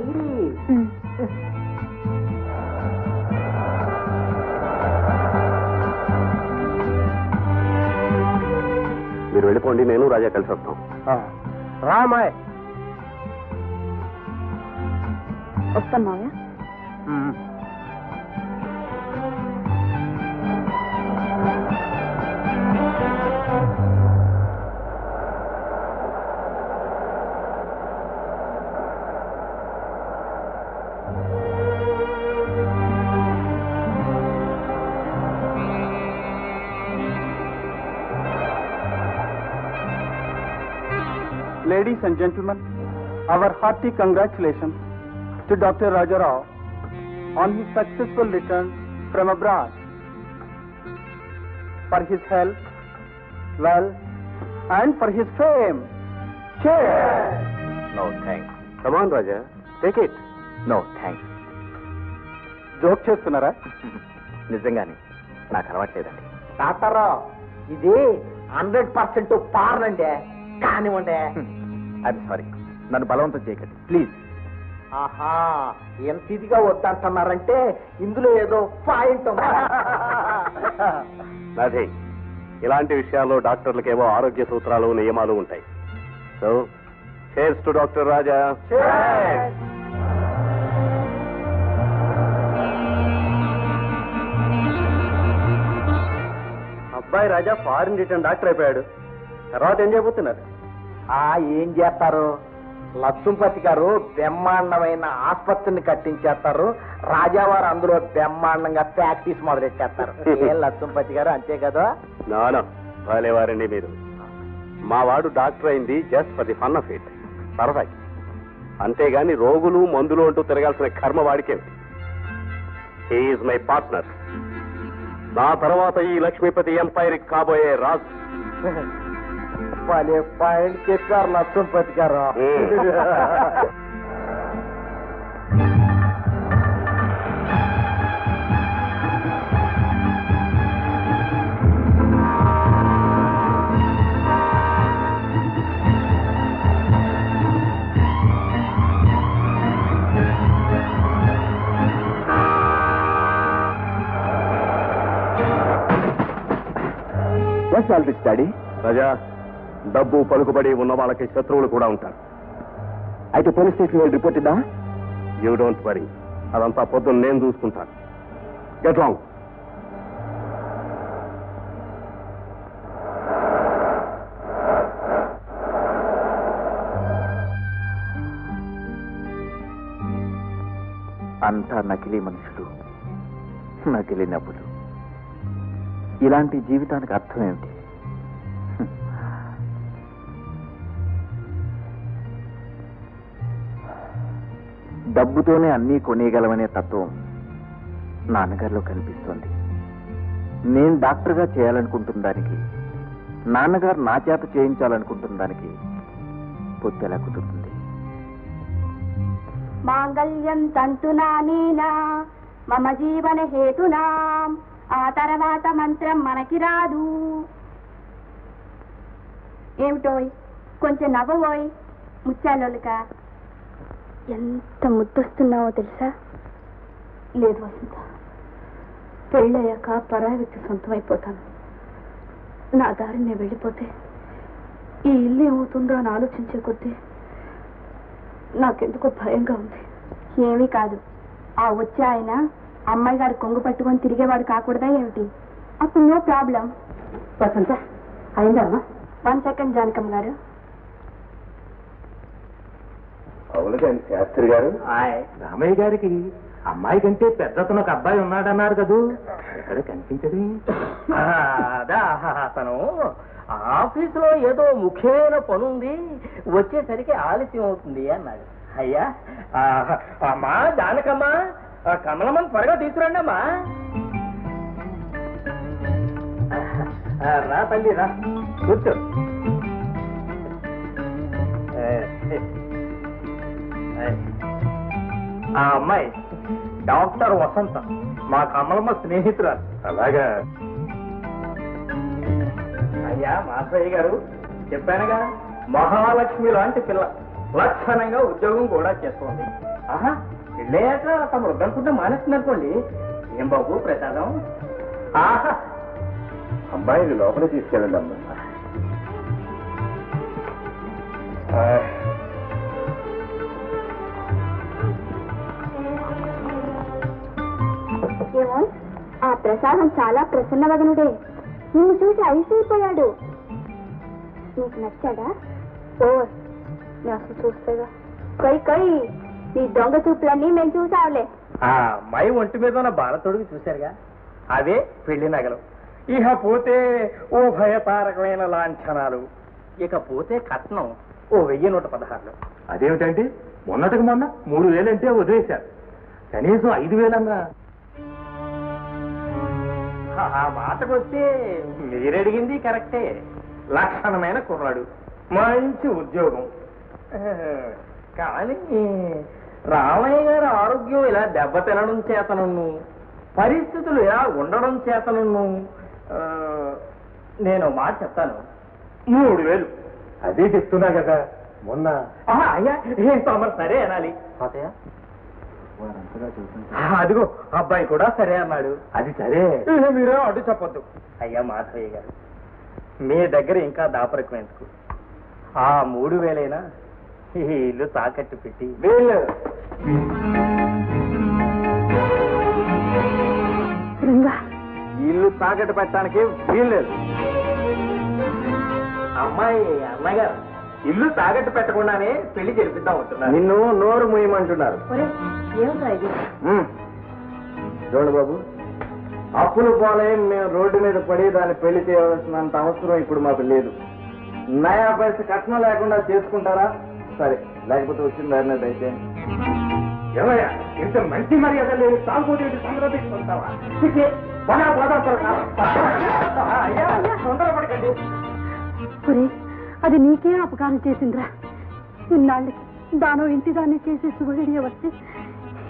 మీరు వెళ్ళిపోండి, నేను రాజా కలిసి వస్తాం. రామాయ్. వస్తాను మావయ్య. Ladies and gentlemen, our hearty congratulations to Dr. Raja Rao on his successful return from abroad. For his health, wealth, and for his fame. Cheers! No thanks. Come on, Raja. Take it. No thanks. Joke చేస్తున్నారా? నిజంగానే నాకు అలవాట్లేదండి. Doctor, ఇది 100% పార్లండి. కానివ్వండి. I'm sorry, నన్ను బలవంతం చేయకండి please. ఆహా, ఎంత ఇదిగా వద్దంటున్నారంటే ఇందులో ఏదో పాయింట్ ఉంది. అదే ఇలాంటి విషయాల్లో డాక్టర్లకేవో ఆరోగ్య సూత్రాలు నియమాలు ఉంటాయి. సో చేర్స్ టు డాక్టర్ రాజా. అబ్బాయి రాజా ఫారిన్ రిటర్న్ డాక్టర్ అయిపోయాడు. తర్వాత ఏం చేయబోతున్నారు? ఏం చేస్తారు, లక్ష్మపతి గారు బ్రహ్మాండమైన ఆసుపత్రిని కట్టించేస్తారు, రాజావారు అందులో బ్రహ్మాండంగా ప్రాక్టీస్ మొదలెట్టేస్తారు. ఏం లక్ష్మపతి గారు, అంతే కదా? నానా భలేవారండి మీరు. మా వాడు డాక్టర్ అయింది just for the fun of it, సరదాకి. అంతేగాని రోగులు మందులు అంటూ తిరగాల్సిన కర్మ వాడికే. He's my partner. నా తర్వాత ఈ లక్ష్మీపతి ఎంపైర్ కాబోయే రాజు. భలే పాయింట్ చెప్పారు లక్ష్మపతి గారు. రాజా, డబ్బు పలుకుబడి ఉన్న వాళ్ళకి శత్రువులు కూడా ఉంటారు. అయితే పోలీస్ స్టేషన్ రిపోర్ట్ ఇద్దా? యూ డోంట్ వరీ, అదంతా పొద్దున్న నేను చూసుకుంటాను. Get wrong. అంతా నకిలీ మనుషులు, నకిలీ నవ్వులు. ఇలాంటి జీవితానికి అర్థం ఏమిటి? డబ్బుతోనే అన్నీ కొనేయగలమనే తత్వం నాన్నగారిలో కనిపిస్తోంది. నేను డాక్టర్గా చేయాలనుకుంటున్న దానికి, నాన్నగారు నా చేత చేయించాలనుకుంటున్న దానికి పొత్తెలా కుదురుతుంది? మాంగళ్యం తంతునా నీనా మమ జీవన హేతునా, ఆ తర్వాత మంత్రం మనకి రాదు. ఏమిటోయ్, కొంచెం నవ్వబోయ్ ముచ్చాలోలిక. ఎంత ముద్దొస్తున్నావో తెలుసా? లేదు వసంత, పెళ్ళయ్యాక పరాయి వ్యక్తి సొంతం అయిపోతాను. నా దారి నేను వెళ్ళిపోతే ఈ ఇల్లు ఏమవుతుందో అని ఆలోచించే కొద్దీ నాకెందుకో భయంగా ఉంది. ఏమీ కాదు, ఆ వచ్చే ఆయన అమ్మాయి గారు కొంగు పట్టుకొని తిరిగేవాడు కాకూడదా ఏమిటి? అప్పుడు నో ప్రాబ్లం. వసంత అయిందమ్మా? 1 సెకండ్ జానకమ్మ గారు. అవును కానీ శాస్త్రి గారు, రామయ్య గారికి అమ్మాయి కంటే పెద్దతను ఒక అబ్బాయి ఉన్నాడన్నారు కదూ, ఎక్కడ కనిపించదు? అదా, అతను ఆఫీసులో ఏదో ముఖ్యమైన పనుంది, వచ్చేసరికి ఆలస్యం అవుతుంది అన్నాడు. అయ్యా అమ్మా జానకమ్మా, కమలమ్మని త్వరగా తీసుకురండి అమ్మా. రా తల్లి రా, కూర్చో. ఆ అమ్మాయి డాక్టర్ వసంత, మా కమలమ్మ స్నేహితురాలు. అలాగా? అయ్యా మాధవయ్య గారు, చెప్పానుగా మహాలక్ష్మి లాంటి పిల్ల, లక్షణంగా ఉద్యోగం కూడా చేస్తోంది. ఆహా, వెళ్ళాక తమ వద్దనుకుంటే మానేస్తుంది అనుకోండి. ఏం బాబు ప్రసాదం? ఆహా, అమ్మాయిని లోపల తీసుకెళ్ళండి అమ్మా. ఏమో, ఆ ప్రసాదం చాలా ప్రసన్నవదనుడే. నిన్ను చూసి అయిపోయాడు. నీకు నచ్చాడా? ఓ, నేను అసలు చూస్తేగా. కై కై, నీ దొంగ చూపులన్నీ మేము చూసావులే. ఆ అమ్మాయి ఒంటి మీద ఉన్న బాలతోడికి చూశారుగా, అవే పెళ్లి నగలు. ఇక పోతే ఓ భయతారకమైన లాంఛనాలు, ఇక పోతే కట్నం ఓ 1116. అదేమిటంటే మొన్నటికి మొన్న 3000 అంటే వదిలేశారు, కనీసం 5000 అన్నా. ఆ మాటకు వస్తే మీరడిగింది కరెక్టే. లక్షణమైన కుర్రాడు, మంచి ఉద్యోగం. కానీ రామయ్య గారి ఆరోగ్యం ఇలా దెబ్బతినడం చేతను, పరిస్థితులు ఇలా ఉండడం చేతను, నేను మాట చెప్తాను, 3000. అదే చెప్తున్నా కదా మొన్న. అయ్యా ఏంటో మరి సరే అనాలి. అదిగో అబ్బాయి కూడా సరే అన్నాడు. అది సరే, మీరే అడ్డు చెప్పొద్దు. అయ్యా మాధవయ్య గారు, మీ దగ్గర ఇంకా దాపరికం ఎందుకు? ఆ 3,000 ఈ ఇల్లు తాకట్టు పెట్టి ఇల్లు తాకట్టు పెట్టడానికి వీల్లేదు. అమ్మాయి అన్నగారు ఇల్లు తాకట్టు పెట్టకుండానే పెళ్లి జరిపిద్దాం అంటున్నారు. నిన్ను నోరు మూయమంటున్నారు. చూడండి బాబు, అప్పులు పోలే మేము రోడ్డు మీద పడి దాన్ని పెళ్లి చేయవలసినంత అవసరం ఇప్పుడు మాకు లేదు. నయా పైస కట్నం లేకుండా చేసుకుంటారా? సరే, లేకపోతే వచ్చిన దారినట్టు అయితే ఏమయ్యా ఇంత మంచి మర్యాద లేదు, తాగుబోతే సంగ్రహించుకుంటావా? తొందరపడకండి. అది నీకే అపకారం చేసిందిరా. ఇన్నాళ్ళకి దానో ఇంటి దాన్ని చేసి శుభగడియ వస్తే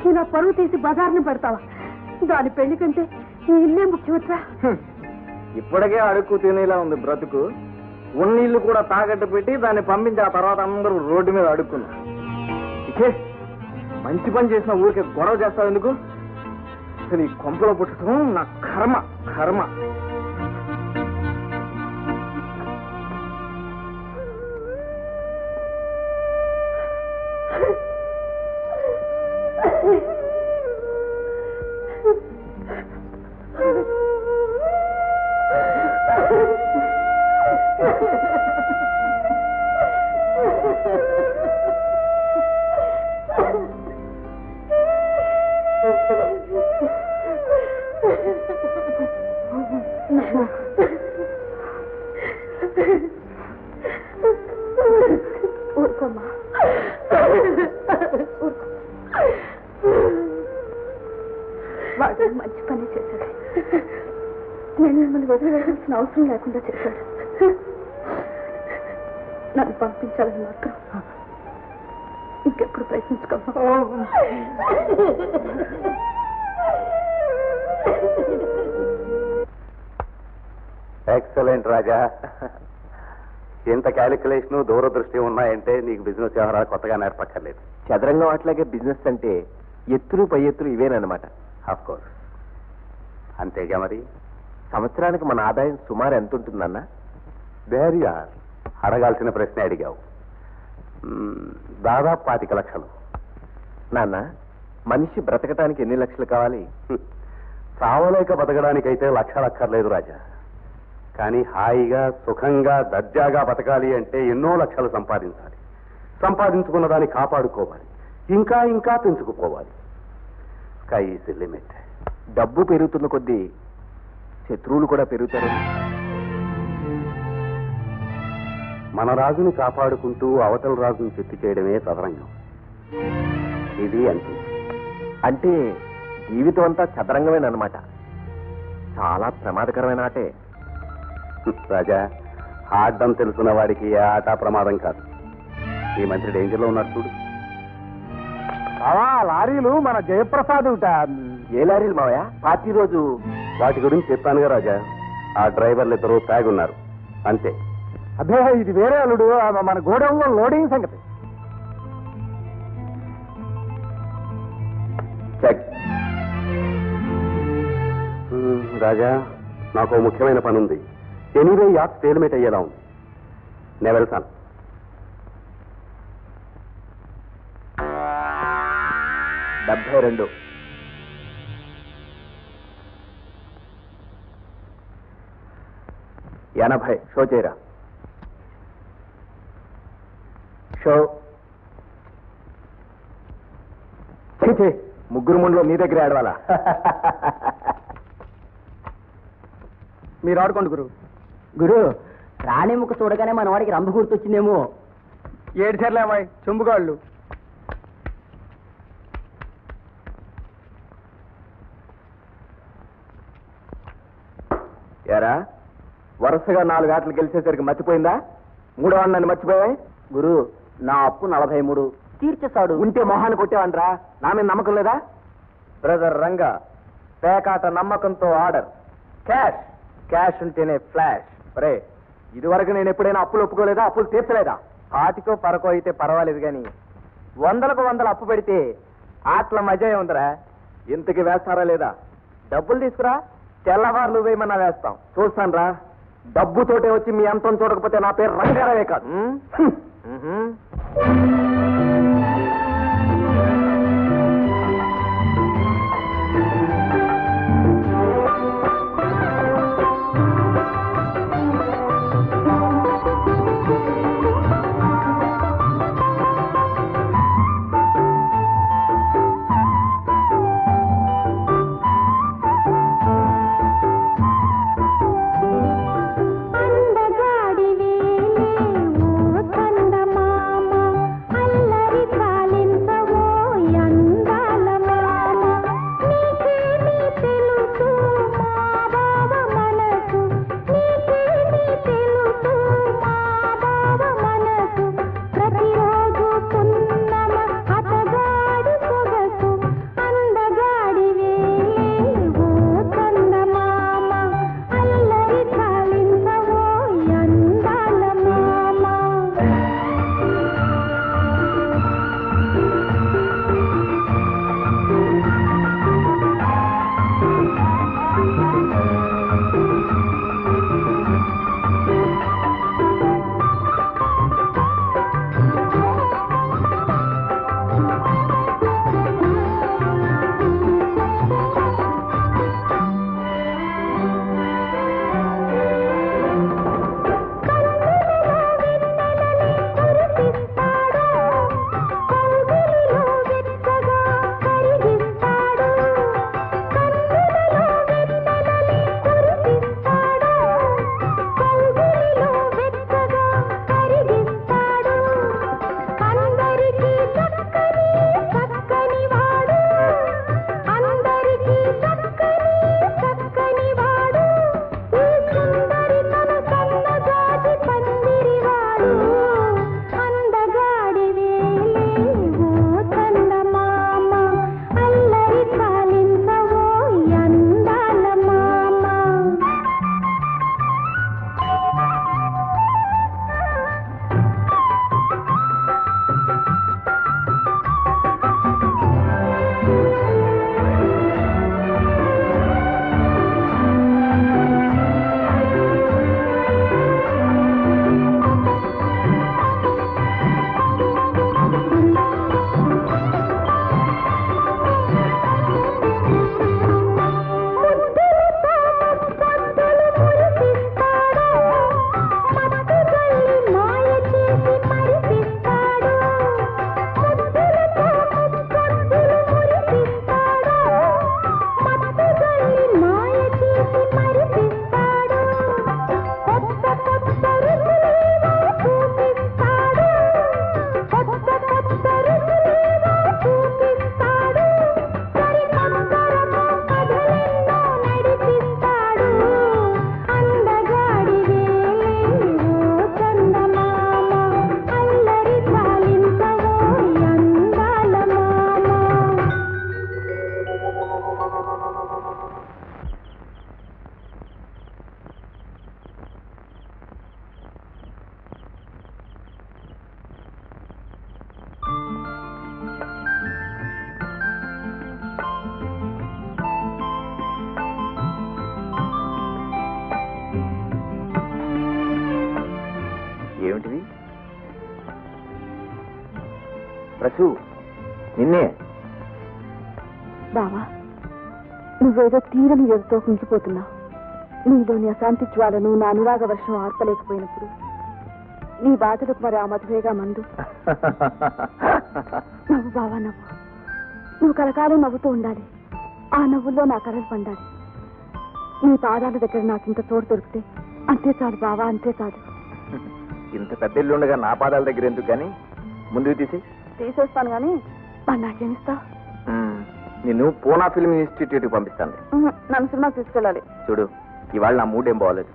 ఇలా పరువు తీసి బజార్ని పెడతావా? దాని పెళ్లి కంటే ఈ ఇల్లే ముఖ్యమత్రా. ఇప్పటికే అడుక్కు తినేలా ఉంది బ్రతుకు. ఉన్న ఇల్లు కూడా తాకట్టు పెట్టి దాన్ని పంపించి ఆ తర్వాత అందరూ రోడ్డు మీద అడుక్కున్నారు. ఇకే మంచి పని చేసిన ఊరికే గొడవ చేస్తావు ఎందుకు? అసలు ఈ కొంపలో పుట్టడం నా కర్మ కర్మ. వాడు మంచి పని చేశాడు. నేను మిమ్మల్ని వదిలివేయాల్సిన అవసరం లేకుండా చేశాడు. నన్ను పంపించాలని మాత్రం ఇంకెప్పుడు ప్రయత్నించుకోమ్మా. ఎక్సలెంట్ రాజా. ఇంత క్యాలిక్యులేషన్ దూరదృష్టి ఉన్నాయంటే నీకు బిజినెస్ వ్యవహారాలు కొత్తగా నేర్పక్కర్లేదు. చదరంగం అట్లాగే బిజినెస్ అంటే ఎత్తులు పై ఎత్తులు ఇవేనమాట. ఆఫ్ కోర్స్, అంతేగా మరి. సంవత్సరానికి మన ఆదాయం సుమారు ఎంత ఉంటుందన్న? వేరుగా అడగాల్సిన ప్రశ్న అడిగావు. దాదాపు 25 లక్షలు. నాన్న, మనిషి బ్రతకటానికి ఎన్ని లక్షలు కావాలి? చావలేక బతకడానికైతే లక్షలక్కర్లేదు రాజా. కానీ హాయిగా సుఖంగా దర్జాగా బతకాలి అంటే ఎన్నో లక్షలు సంపాదించాలి. సంపాదించుకున్న దాన్ని కాపాడుకోవాలి, ఇంకా ఇంకా పెంచుకుపోవాలి. Sky is the limit. డబ్బు పెరుగుతున్న కొద్దీ శత్రువులు కూడా పెరుగుతారు. మన రాజుని కాపాడుకుంటూ అవతల రాజుని చెట్టు చేయడమే చదరంగం. ఇది అంతే. అంటే జీవితం అంతా చదరంగమేనమాట. చాలా ప్రమాదకరమైన ఆటే. రాజా, ఆడడం తెలుసున్న వాడికి ఏ ఆట ప్రమాదం కాదు. ఈ మంత్రి డేంజర్లో ఉన్నాడు చూడు. లారీలు మన జయప్రసాద్. ఏ లారీలు మావయ్య? పార్టీ రోజు వాటి గురించి చెప్పానుగా రాజా. ఆ డ్రైవర్లు ఇద్దరు తాగున్నారు అంతే. అదే, ఇది వేరే అల్లుడు. మన గోడౌన్లో లోడింగ్ సంగతి. చెక్. రాజా, నాకు ముఖ్యమైన పని ఉంది. ఎనీవే యాప్ స్టేల్మేట్ అయ్యేలా ఉంది. నేను వెళ్తాను. $72. $80. షో చేయరా. షో చే. ముగ్గురు ముందులో నీ దగ్గర ఆడవాలా? మీరు ఆడుకోండి గురు. గురు, రాణి ముక్క చూడగానే మన వాడికి రంభ గుర్తొచ్చిందేమో. 7 చర్లే అమ్మాయి, చెంబుగాళ్ళు. ఎరా, వరుసగా 4 ఆటలు గెలిచేసరికి మర్చిపోయిందా? 3వ నన్ను మర్చిపోయా? గురు, నా అప్పు 43 తీర్చేస్తాడు. ఉంటే మొహాన్ని కొట్టేవాన్రా. నా మీద నమ్మకం లేదా? బ్రదర్ రంగా, పేకాట నమ్మకంతో ఆర్డర్. క్యాష్ క్యాష్ ఉంటేనే ఫ్లాష్. రే, ఇదివరకు నేను ఎప్పుడైనా అప్పులు ఒప్పుకోలేదా? అప్పులు తీర్చలేదా? పాటికో పరకో అయితే పర్వాలేదు, కానీ 100కు 100 అప్పు పెడితే ఆటల మజా ఉందిరా. ఇంతకి వేస్తారా లేదా? డబ్బులు తీసుకురా, తెల్లవారులు వేయమన్నా వేస్తాం. చూస్తాను రా. డబ్బుతోటే వచ్చి మీ అంతం చూడకపోతే నా పేరు రంగారావే కాదు. రసు నిన్నే. బావా, నువ్వేదో తీరని ఎదుతో కుంగిపోతున్నావు. నీలోని అశాంతి జ్వాలను నా అనురాగ వర్షం ఆర్పలేకపోయినప్పుడు నీ బాధలకు మరి ఆ మధువేగా మందు. నవ్వు బావా, నవ్వు. నువ్వు కలకాలం నవ్వుతూ ఉండాలి. ఆ నవ్వుల్లో నా కలలు పండాలి. నీ పాదాల దగ్గర నాకు ఇంత చోటు దొరికితే అంతే చాలు బావా, అంతే చాలు. ఇంత పెద్ద ఇల్లు ఉండగా నా పాదాల దగ్గర ఎందుకు కానీ ముందుకు తీసేస్తాను కానీ మరి నాకేమిస్తావు? నిన్ను పూనా ఫిల్మ్ ఇన్స్టిట్యూట్కి పంపిస్తాను. నన్ను సినిమాకి తీసుకెళ్ళాలి. చూడు, ఇవాళ నా మూడ్ ఏం బాగోలేదు,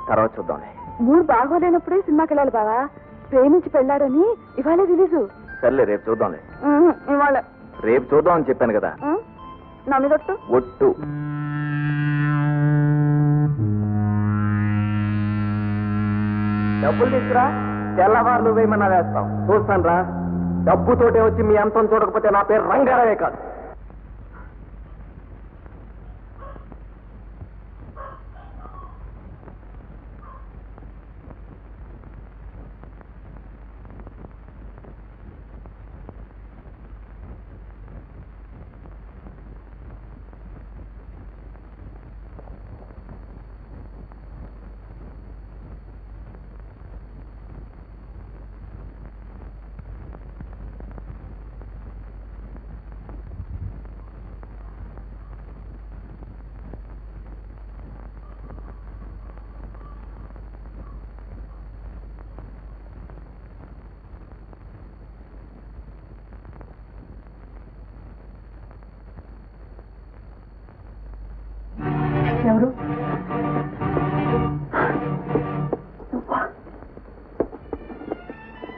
తర్వాత చూద్దాంలే. మూడు బాగోలేనప్పుడే సినిమాకి వెళ్ళాలి బావా. ప్రేమించి పెళ్ళాడని ఇవాళే రిలీజు. సర్లే, రేపు చూద్దాంలే. ఇవాళ రేపు చూద్దాం అని చెప్పాను కదా. నా మీద ఒట్టు. ఒట్టు. డబ్బులు తీసుకురా, తెల్లవారులు వేయమన్నా వేస్తాం. చూస్తాను రా. డబ్బుతోటే వచ్చి మీ అంతం చూడకపోతే నా పేరు రంగారావే కాదు. ఎవరు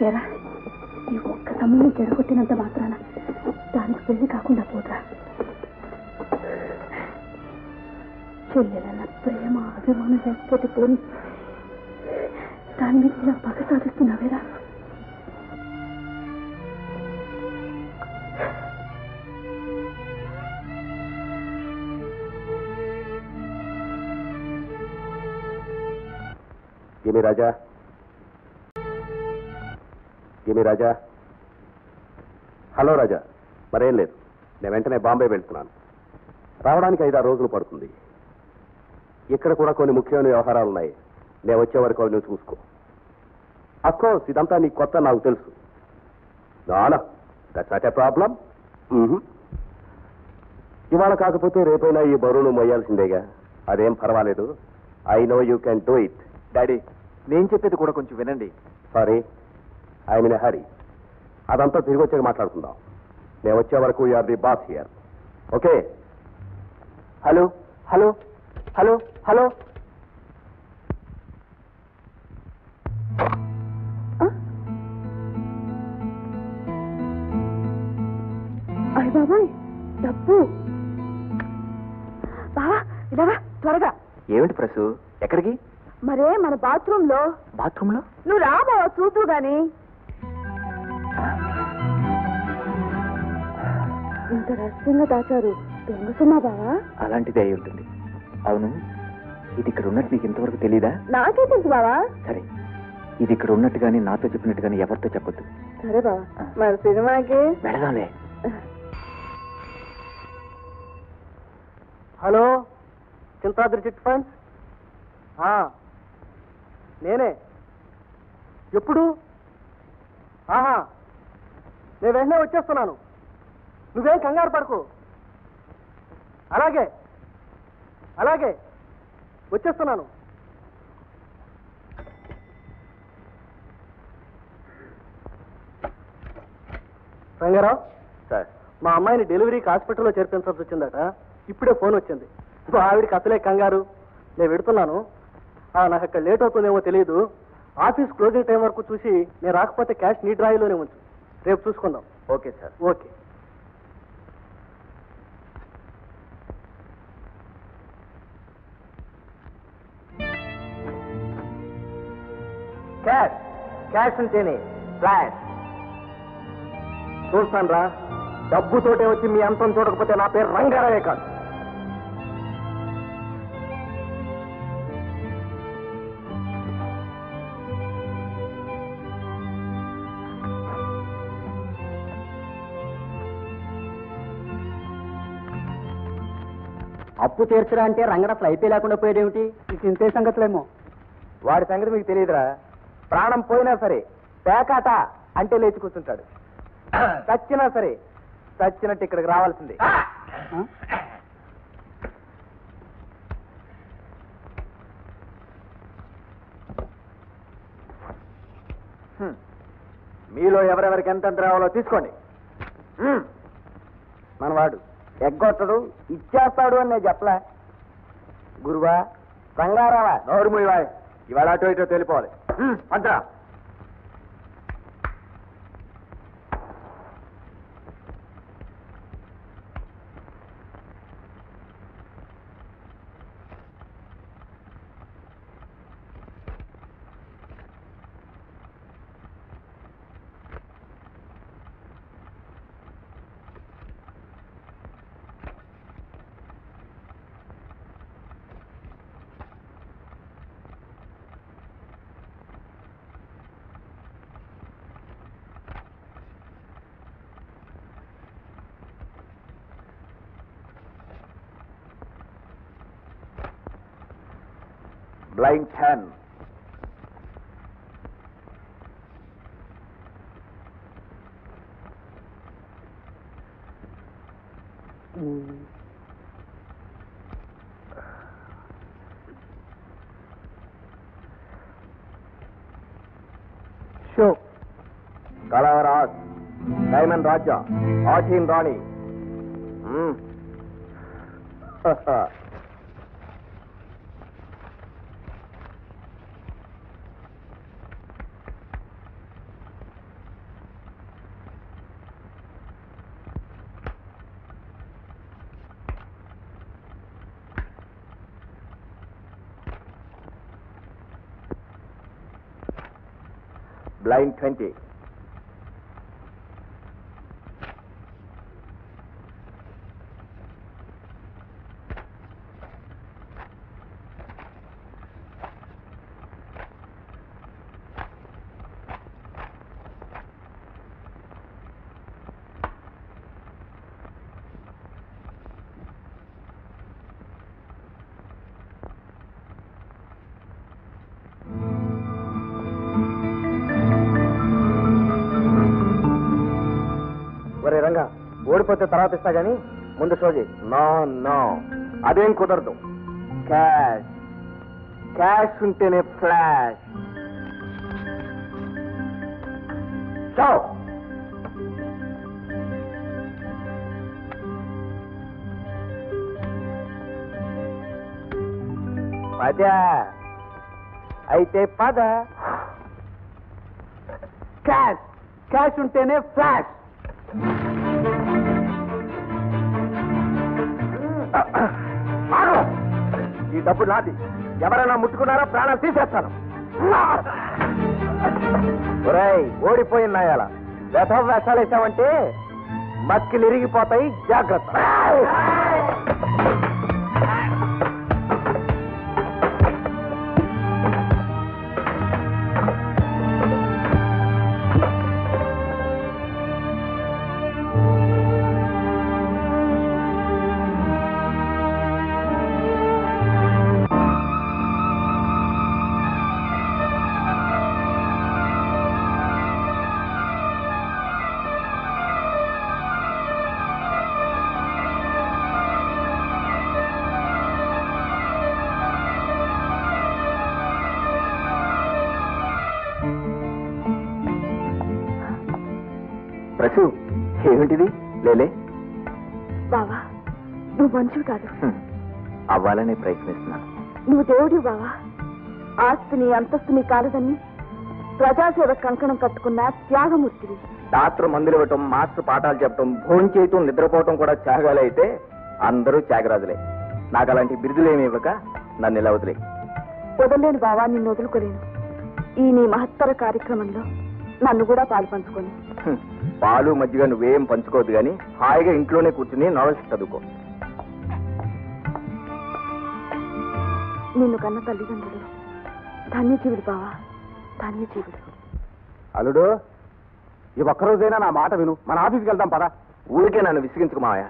ఎరా ఈ ఒక్క తమ్ముని చెడగొట్టినంత మాత్రాన దానికి పెళ్లి కాకుండా పోతా చెల్లెలన్న ప్రేమ అభిమానం లేకపోతే పోని దాని మీద ఇలా పగ సాధిస్తున్నావేరా గిమి రాజా, గిమి రాజా. హలో రాజా. మరేం లేదు, నేను వెంటనే బాంబే వెళ్తున్నాను. రావడానికి 5-6 రోజులు పడుతుంది. ఇక్కడ కూడా కొన్ని ముఖ్యమైన వ్యవహారాలు ఉన్నాయి. నేను వచ్చే వరకు అవి నువ్వు చూసుకో. అఫ్కోర్స్ ఇదంతా నీకు కొత్త, నాకు తెలుసు. నానా దట్స్ నాట్ ఏ ప్రాబ్లం. ఇవాళ కాకపోతే రేపైనా ఈ బరువును మొయ్యాల్సిందేగా. అదేం పర్వాలేదు. I know you can do it. Daddy, నేను చెప్పేది కూడా కొంచెం వినండి. Sorry, I mean Hari. అదంతా తిరిగి వచ్చాక మాట్లాడుకుందాం. నేను వచ్చే వరకు you're the boss here. Okay? Hello hello hello hello. అయ్య బాబాయ్, డబ్బు. బావా ఇలాగా త్వరగా. ఏమిటి ప్రసు, ఎక్కడికి? మరే మన బాత్రూమ్ లో. బాత్రూమ్ లో? నువ్వు రా బావా, చూతూ గాని. ఇంత రహస్యంగా దాచారు, దొంగసున్నా బావా? అలాంటిది అయి ఉంటుంది. అవును, ఇది ఇక్కడ ఉన్నట్టు నీకు ఇంతవరకు తెలీదా? నాకే తెలుసు బావా. సరే, ఇది ఇక్కడ ఉన్నట్టుగాని నాతో చెప్పినట్టుగాని ఎవరితో చెప్పొద్దు. సరే బావా, మరి సినిమాకి వెళదాంలే. Hello, Chintadri chit funds. నేనే. ఎప్పుడు? ఆహా, నేను వెంటనే వచ్చేస్తున్నాను. నువ్వేం కంగారు పడకు. అలాగే అలాగే వచ్చేస్తున్నాను. రంగారావు సార్, మా అమ్మాయిని డెలివరీకి హాస్పిటల్లో చేర్పించాల్సి వచ్చిందట. ఇప్పుడే ఫోన్ వచ్చింది. మా ఆవిడికి అసలే కంగారు. నేను పెడుతున్నాను. నాకు అక్కడ లేట్ అవుతుందేమో తెలియదు. ఆఫీస్ క్లోజింగ్ టైం వరకు చూసి నేను రాకపోతే క్యాష్ నీ డ్రాయిలోనే ఉంచు. రేపు చూసుకుందాం. Okay sir. Okay. Cash cash ఉంటేనే ఫ్లాష్. చూస్తాను రా. డబ్బుతోటే వచ్చి మీ అంతం చూడకపోతే నా పేరు రంగారావే కాదు. అప్పు తీర్చరా అంటే రంగడు అసలు అయిపోయి లేకుండా పోయేదేమిటి? నీకు ఇంతే సంగతులేమో. వాడి సంగతి మీకు తెలియదురా. ప్రాణం పోయినా సరే పేకాట అంటే లేచి కూర్చుంటాడు. చచ్చినా సరే చచ్చినట్టు ఇక్కడికి రావాల్సిందే. మీలో ఎవరెవరికి ఎంతెంత రావాలో తీసుకోండి. మనవాడు ఎగ్గొట్టడు, ఇచ్చేస్తాడు అని నేను చెప్పలే. గురువా, రంగారావా, నోరు మూయవా. ఇవాళ అటో ఇటో తెలిపోవాలి. అంతరా బ్లైండ్ 10. షో కలవరాజ్, డైమండ్ రాజా, ఆటీన్ రాణి. Blind 20. ఒరే రంగా, ఓడిపోతే తర్వాత ఇస్తా గానీ ముందు షో చేయి. నో అదేం కుదరదు. క్యాష్ ఉంటేనే ఫ్లాష్. షో పద అయితే పద. క్యాష్ ఉంటేనే ఫ్లాష్. ఈ డబ్బు నాది. ఎవరైనా ముట్టుకున్నారా ప్రాణాలు తీసేస్తాను. ఒరేయ్, ఓడిపోయిన నాయాల వేషాలు వేసావంటే మక్కిలు ఇరిగిపోతాయి, జాగ్రత్త. ప్రసు, ఏమిటిది? లేలే బావా, నువ్వు మనుషులు కాదు. అవ్వాలనే ప్రయత్నిస్తున్నాను. నువ్వు దేవుడి బావా. ఆస్తిని అంతస్తుని కాలదని ప్రజాసేవ కంకణం కట్టుకున్న త్యాగమూర్తివి. డాక్టర్ మందులు ఇవ్వటం, మాస్టర్ పాఠాలు చెప్పటం, భోజనం చేయటం, నిద్రపోవటం కూడా త్యాగాలే అయితే అందరూ త్యాగరాజులే. నాకు అలాంటి బిరుదులేమి ఇవ్వక నన్ను ఇలా వదిలే. వదలలేను బావా, నిన్ను వదులుకోలేను. ఈ నీ మహత్తర కార్యక్రమంలో నన్ను కూడా పాలు పంచుకొని. పాలు మజ్జిగ నువ్వేం పంచుకోవద్దు గాని హాయిగా ఇంట్లోనే కూర్చుని నవల్స్ చదువుకో. నిన్ను కన్న తల్లిదండ్రులు ధన్యజీవుడు బావా, ధన్యజీవుడు. అల్లుడు, ఈ ఒక్కరోజైనా నా మాట విను. మన ఆఫీస్కి వెళ్దాం పదా. ఊరికే నన్ను విసిగించుకు మావయ్య.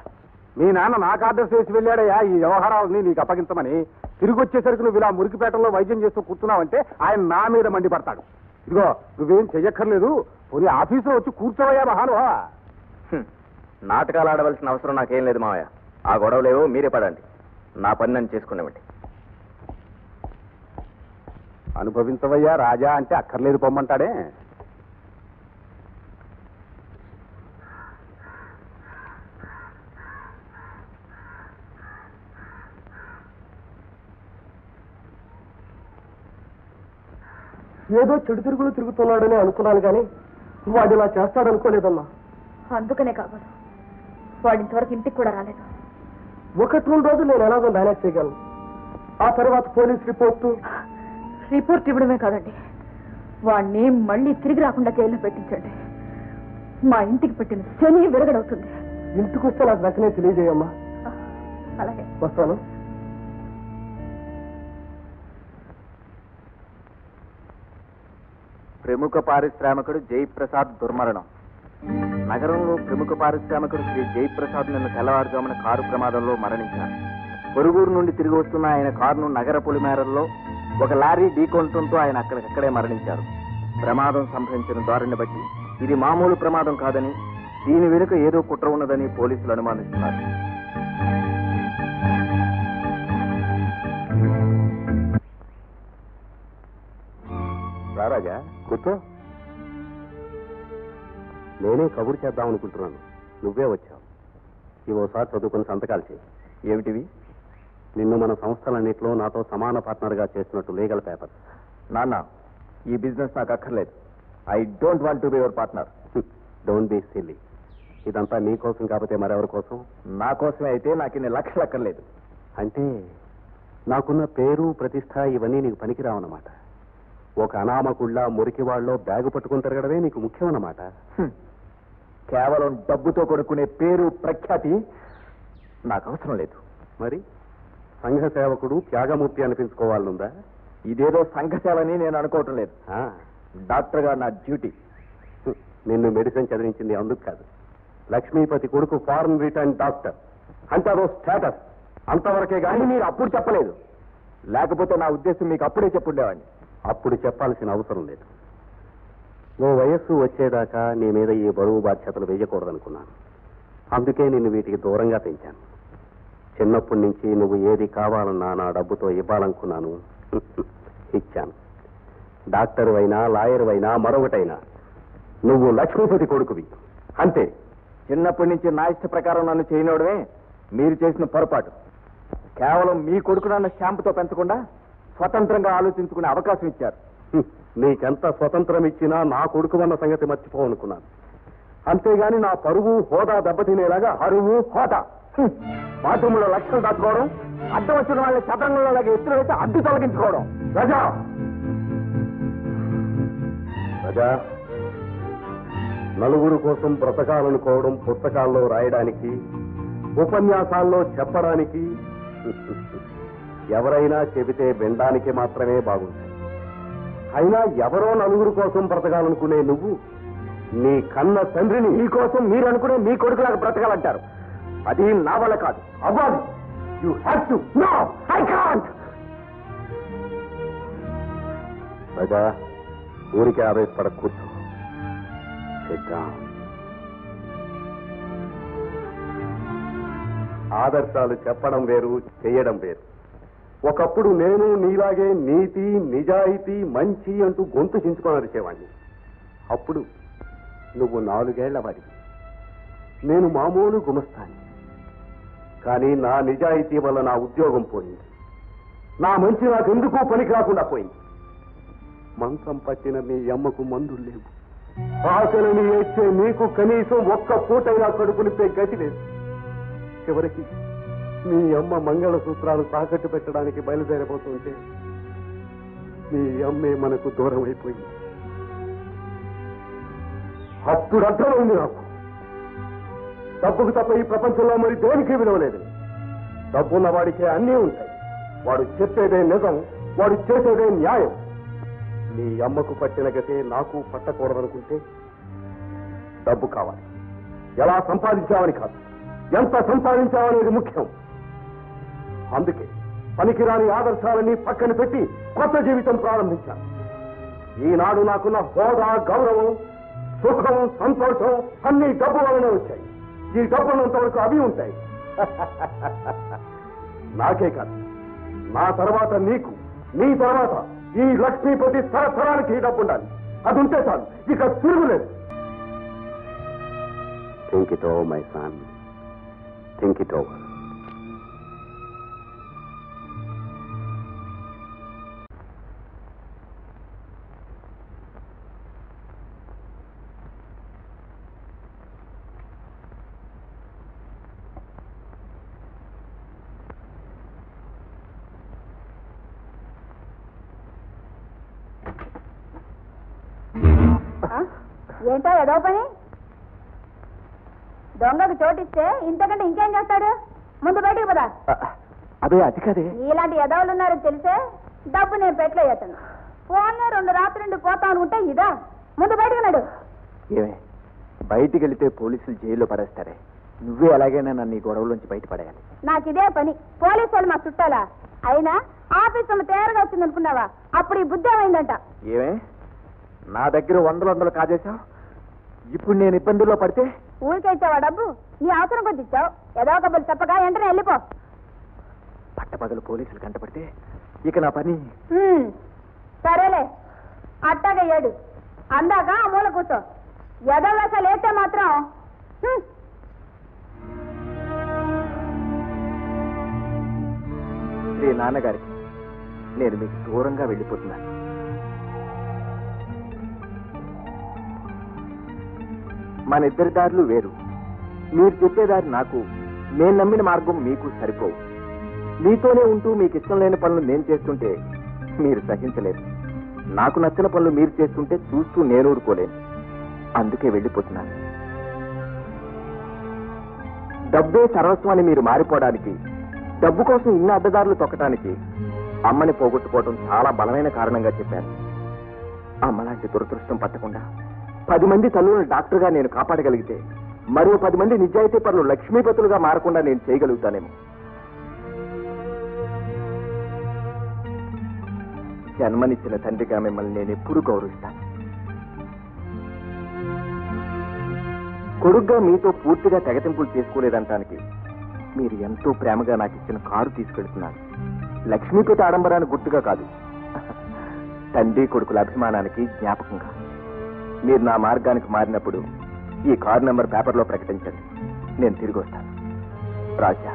మీ నాన్న నాకు ఆర్డర్ చేసి వెళ్ళాడయ్యా ఈ వ్యవహారాలని నీకు అప్పగించమని. తిరిగి వచ్చేసరికి నువ్వు ఇలా మురికిపేటలో వైద్యం చేస్తూ కూర్చున్నావంటే ఆయన నా మీద మండిపడతాడు. ఇదిగో, నువ్వేం చెయ్యక్కర్లేదు, పోనీ ఆఫీసులో వచ్చి కూర్చోవయ్యా మహానుభావ. నాటకాలు ఆడవలసిన అవసరం నాకేం లేదు మావయ్య. ఆ గొడవలేవో మీరే పడండి. నా పని నన్ను చేసుకునేవండి. అనుభవించవయ్యా రాజా అంటే అక్కర్లేదు పొమ్మంటాడే. ఏదో చెడు తిరుగులు తిరుగుతున్నాడని అనుకున్నాను కానీ వాడు ఇలా చేస్తాడనుకోలేదమ్మా. అందుకనే కావాలి వాడి ఇంతవరకు ఇంటికి కూడా రాలేదు. 1-2 రోజులు నేను ఎలాగో మేనేజ్ చేయగలను. ఆ తర్వాత పోలీస్ రిపోర్ట్ ఇవ్వడమే కాదండి, వాడిని మళ్ళీ తిరిగి రాకుండా జైల్లో పెట్టించండి. మా ఇంటికి పెట్టిన శని విరగడవుతుంది. ఇంటికి వస్తే నాకు వెంటనే తెలియజేయమ్మా. అలాగే వస్తాను. ప్రముఖ పారిశ్రామికుడు జయప్రసాద్ దుర్మరణం. నగరంలో ప్రముఖ పారిశ్రామికుడు శ్రీ జయప్రసాద్ నిన్న తెల్లవారుజామున కారు ప్రమాదంలో మరణించారు. పొరుగురు నుండి తిరిగి వస్తున్న ఆయన కారును నగర పొలిమేరల్లో ఒక లారీ ఢీకొనడంతో ఆయన అక్కడికక్కడే మరణించారు. ప్రమాదం సంభవించిన దారిని బట్టి ఇది మామూలు ప్రమాదం కాదని, దీని వెనుక ఏదో కుట్ర ఉన్నదని పోలీసులు అనుమానిస్తున్నారు. రారాజా, కూర్చో. నేనే కబురు చేద్దాం అనుకుంటున్నాను, నువ్వే వచ్చావు. ఇవోసారి చదువుకుని సంతకాలు చేయి. ఏమిటివి? నిన్ను మన సంస్థలన్నింటిలో నాతో సమాన పార్ట్నర్గా చేసినట్టు లీగల్ పేపర్. నాన్న, ఈ బిజినెస్ నాకు అక్కర్లేదు. I don't want to be your partner. Don't be silly. ఇదంతా నీ కోసం కాకపోతే మరెవరి కోసం? నా కోసమే అయితే నాకు ఇన్ని లక్షలు అక్కర్లేదు. అంటే నాకున్న పేరు ప్రతిష్ట ఇవన్నీ నీకు పనికిరావన్నమాట. ఒక అనామకుళ్ళ మురికివాళ్ళలో బ్యాగు పట్టుకుని తిరగడమే నీకు ముఖ్యమన్నమాట. కేవలం డబ్బుతో కొనుక్కునే పేరు ప్రఖ్యాతి నాకు అవసరం లేదు. మరి సంఘ సేవకుడు త్యాగమూర్తి అనిపించుకోవాలనుందా? ఇదేదో సంఘ సేవని నేను అనుకోవటం లేదు. డాక్టర్గా నా డ్యూటీ. నిన్ను మెడిసిన్ చదివించింది అందుకు కాదు. లక్ష్మీపతి కొడుకు ఫారెన్ రిటర్న్ డాక్టర్ అంటే అదో స్టేటస్, అంతవరకే కానీ మీరు అప్పుడు చెప్పలేదు. లేకపోతే నా ఉద్దేశం మీకు అప్పుడే చెప్పుండేవాడిని. అప్పుడు చెప్పాల్సిన అవసరం లేదు. ఓ వయస్సు వచ్చేదాకా నీ మీద ఈ బరువు బాధ్యతలు వేయకూడదనుకున్నాను. అందుకే నిన్ను వీటికి దూరంగా పెంచాను. చిన్నప్పటి నుంచి నువ్వు ఏది కావాలన్నా నా డబ్బుతో ఇవ్వాలనుకున్నాను, ఇచ్చాను. డాక్టర్ అయినా లాయర్ అయినా మరొకటైనా నువ్వు లక్ష్మీపతి కొడుకువి అంతే. చిన్నప్పటి నుంచి నా ఇష్ట ప్రకారం నన్ను చేయనోడమే మీరు చేసిన పొరపాటు. కేవలం మీ కొడుకు నన్ను షాంపుతో పెంచకుండా స్వతంత్రంగా ఆలోచించుకునే అవకాశం ఇచ్చారు. నీకెంత స్వతంత్రం ఇచ్చినా నా కొడుకు అన్న సంగతి మర్చిపోవనుకున్నాను. అంతేగాని నా పరువు హోదా దెబ్బతినేలాగా అరువు హోదా బాత్రూంలో లక్షలు దాచుకోవడం, అడ్డం వచ్చిన వాళ్ళ చదరంగంలో ఎత్తులు వేసి అడ్డు తొలగించుకోవడం. రజా రజా నలుగురు కోసం బ్రతకాలనుకోవడం పుస్తకాల్లో రాయడానికి, ఉపన్యాసాల్లో చెప్పడానికి, ఎవరైనా చెబితే వినడానికి మాత్రమే బాగుంటాయి. అయినా ఎవరో నలుగురు కోసం బ్రతకాలనుకునే నువ్వు నీ కన్న తండ్రిని ఈ కోసం మీరు అనుకునే మీ కొడుకులాగా బ్రతకాలంటారు. అది నా వల్ల కాదు. అవ్వాలి. You have to. No, I can't. Raja, ఊరికే ఆవేశపడ కూర్చో. ఆదర్శాలు చెప్పడం వేరు, చేయడం వేరు. ఒకప్పుడు నేను నీలాగే నీతి, నిజాయితీ, మంచి అంటూ గొంతు చించుకొని అరిచేవాడిని. అప్పుడు నువ్వు 4 ఏళ్ల వాడివి, నేను మామూలు గుమస్తాని. కానీ నా నిజాయితీ వల్ల నా ఉద్యోగం పోయింది, నా మంచి నాకు ఎందుకు పనికి రాకుండా పోయింది. మంచం పట్టిన నీ అమ్మకు మందులు లేవు, ఆకలిని ఏడ్చే నీకు కనీసం ఒక్క పూటైనా కడుపునిప్పే గతి లేదు. చివరికి మీ అమ్మ మంగళసూత్రాలు తాకట్టు పెట్టడానికి బయలుదేరబోతుంటే మీ అమ్మే మనకు దూరం అయిపోయింది. అప్పుడు అర్థమైంది నాకు, డబ్బుకు తప్ప ఈ ప్రపంచంలో మరి దేనికి విలువలేదు. డబ్బున్న వాడికే అన్నీ ఉంటాయి. వాడు చెప్పేదే నిజం, వాడు చేసేదే న్యాయం. నీ అమ్మకు పట్టిన గతే నాకు పట్టకూడదనుకుంటే డబ్బు కావాలి. ఎలా సంపాదించావని కాదు, ఎంత సంపాదించావనేది ముఖ్యం. అందుకే పనికిరాని ఆదర్శాలని పక్కన పెట్టి కొత్త జీవితం ప్రారంభించాను. ఈనాడు నాకున్న హోదా, గౌరవం, సుఖం, సంతోషం అన్ని డబ్బు వలనే వచ్చాయి. ఈ డబ్బు ఉన్నంత వరకు అవి ఉంటాయి. నాకే కాదు, నా తర్వాత నీకు, నీ తర్వాత ఈ లక్ష్మీపతి తరతరానికి డబ్బు ఉండాలి. అది ఉంటే చాలు, ఇక తిరుగులేదు. Think it over my son, think it over. ఏంటో ఏదో పని, దొంగకు చోటిస్తే ఇంతకంటే ఇంకేం చేస్తాడు? ముందు బయటికి పదా. అదే అది కదే, ఇలాంటి ఎదవులు ఉన్నారని తెలిసే డబ్బు నేను పెట్టలేయతను. ఫోన్లో 2 రాత్రి పోతా అనుకుంటే ఇదా? ముందు బయటకు నాడు. ఏమే, బయటికి వెళితే పోలీసులు జైల్లో పడేస్తారే, నువ్వే ఎలాగైనా నన్ను ఈ గొడవలోంచి బయటపడేయాలి. నాకు ఇదే పని. పోలీసు వాళ్ళు మా చుట్టాలా? అయినా ఆఫీస్ తేరగా వచ్చింది అనుకున్నావా? అప్పుడు ఈ బుద్ధి ఏమైందంట. ఏమే నా దగ్గర వందలు కాజేశావు, ఇప్పుడు నేను ఇబ్బందుల్లో పడితే ఊరికే ఇచ్చావా డబ్బు? నీ అవసరం కొద్ది ఇచ్చావు. ఏదో ఒక బుద్ధి చెప్పగా వెంటనే వెళ్ళిపో. పట్టపగలు పోలీసులు కంటపడితే ఇక నా పని. సరేలే, అట్టాగా ఏడు అందాక ఆ మూల కూర్చో. ఎదవేసాలు వేస్తే మాత్రం నాన్నగారికి నేను మీకు దూరంగా వెళ్ళిపోతున్నాను. మన ఇద్దరి దారులు వేరు. మీరు చెప్పేదారి నాకు, నేను నమ్మిన మార్గం మీకు సరిపోవు. మీతోనే ఉంటూ మీకు ఇష్టం లేని పనులు నేను చేస్తుంటే మీరు సహించలేరు. నాకు నచ్చిన పనులు మీరు చేస్తుంటే చూస్తూ నేను ఊరుకోలేను. అందుకే వెళ్ళిపోతున్నాను. డబ్బే సర్వస్వాన్ని మీరు మారిపోవడానికి, డబ్బు కోసం ఇన్ని అడ్డదారులు తొక్కటానికి అమ్మని పోగొట్టుకోవడం చాలా బలమైన కారణంగా చెప్పాను. అమ్మలాంటి దురదృష్టం పట్టకుండా 10 మంది తల్లులను డాక్టర్గా నేను కాపాడగలిగితే మరో 10 మంది నిజాయితీ పనులు లక్ష్మీపతులుగా మారకుండా నేను చేయగలుగుతానేమో. జన్మనిచ్చిన తండ్రిగా మిమ్మల్ని నేను ఎప్పుడూ గౌరవిస్తాను. కొడుగ్గా మీతో పూర్తిగా తెగతింపులు చేసుకోలేదంటానికి మీరు ఎంతో ప్రేమగా నాకు ఇచ్చిన కారు తీసుకెళ్తున్నారు. లక్ష్మీపతి ఆడంబరానికి గుర్తుగా కాదు, తండ్రి కొడుకుల అభిమానానికి జ్ఞాపకంగా. మీరు నా మార్గానికి మారినప్పుడు ఈ కారు నెంబర్ పేపర్లో ప్రకటించండి. నేను తిరిగి వస్తాను. రాజా.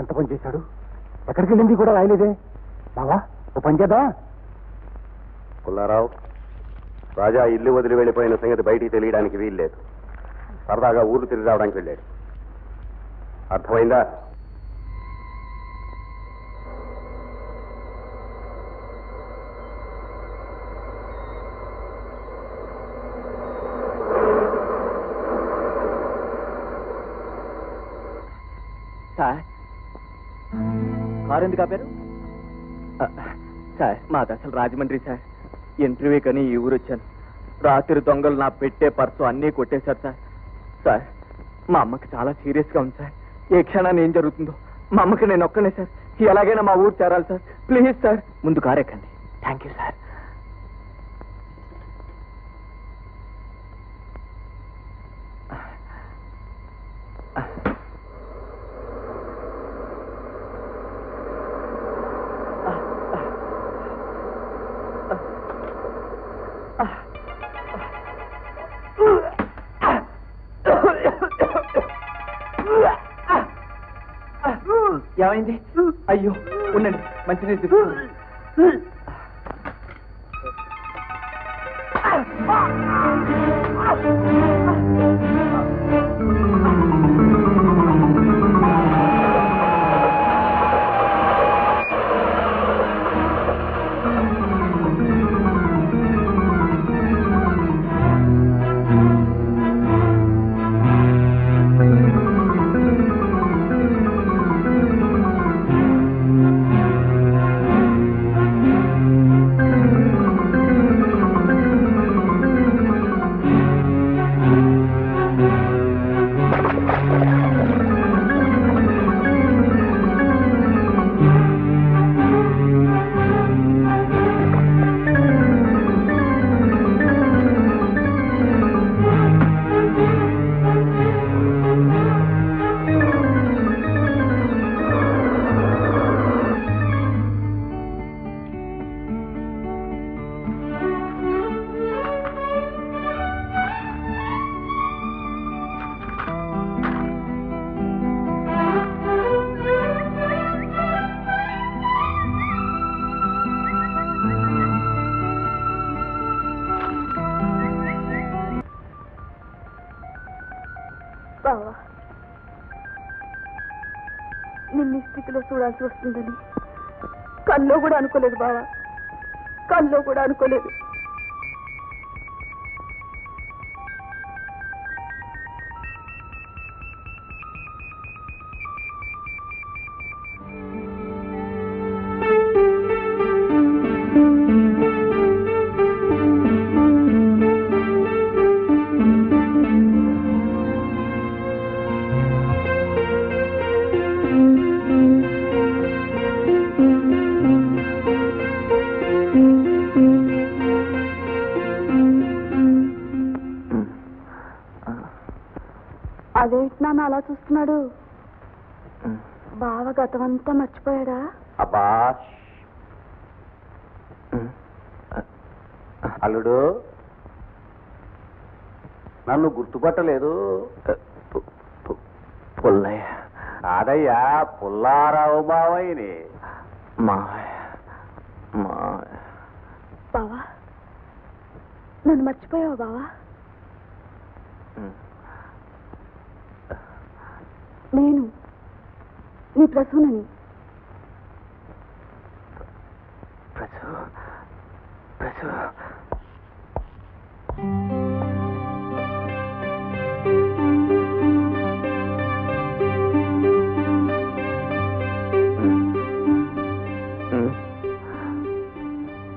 ఎంత పని చేశాడు? ఎక్కడికి వెళ్ళింది కూడా రాయలేదే. బావా ఓ పని చేద్దా? పుల్లారావు, రాజా ఇల్లు వదిలి వెళ్ళిపోయిన సంగతి బయటికి తెలియడానికి వీల్లేదు. సరదాగా ఊరు తిరిగి రావడానికి వెళ్ళాడు. అర్థమైందా? సార్, కారు ఎందుకు ఆపారు? సార్, మాది అసలు రాజమండ్రి సార్. ఇంటర్వ్యూ కని ఈ ఊరు వచ్చాను. రాత్రి దొంగలు నా పెట్టే పర్సు అన్నీ కొట్టేశారు సార్. సార్, మా అమ్మకి చాలా సీరియస్గా ఉంది సార్. ఏ క్షణాన్ని ఏం జరుగుతుందో. మా అమ్మకి నేను ఒక్కనే సార్. ఎలాగైనా మా ఊరు చేరాలి సార్. ప్లీజ్ సార్, ముందు కారు ఎక్కండి. Thank you sir. ఏమైంది? అయ్యో ఉండండి, మంచినీళ్ళు తీసుకున్నాను. బావా, నిన్ను స్థితిలో చూడాల్సి వస్తుందని కల్లో కూడా అనుకోలేదు బావా, కల్లో కూడా అనుకోలేదు. నాన్న అలా చూస్తున్నాడు? బావ గతమంతా మర్చిపోయాడా? అబ్బా అల్లుడు నన్ను గుర్తుపట్టలేదు. పుల్లయ్య కాదయ్యా, పుల్లారావు మావయ్యని. బావా నన్ను మర్చిపోయావు బావా? నేను నీ ప్రసూనని.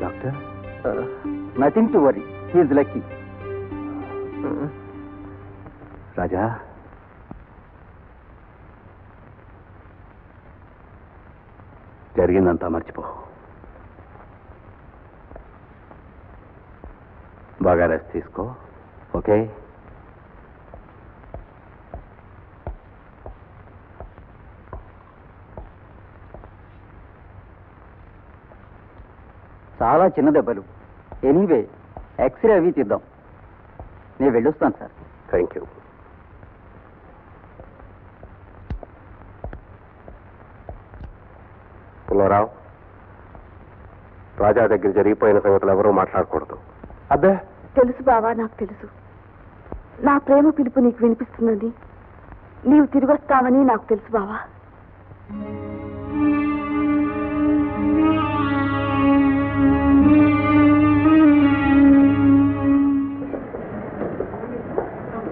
Doctor, nothing to worry, he's lucky. Raja, జరిగిందంతా మర్చిపో. బాగా రెస్ట్ తీసుకో, ఓకే? చాలా చిన్న దెబ్బలు. ఎనీవే ఎక్స్రే అవి తీద్దాం. నేను వెళ్ళొస్తాను sir. Thank you. Pullarao, Raja దగ్గర జరిగిపోయిన సంగతులు ఎవరూ మాట్లాడకూడదు. అబ్బే, తెలుసు బావా, నాకు తెలుసు. నా ప్రేమ పిలుపు నీకు వినిపిస్తున్నది. నీవు తిరిగి వస్తావని నాకు తెలుసు బావా.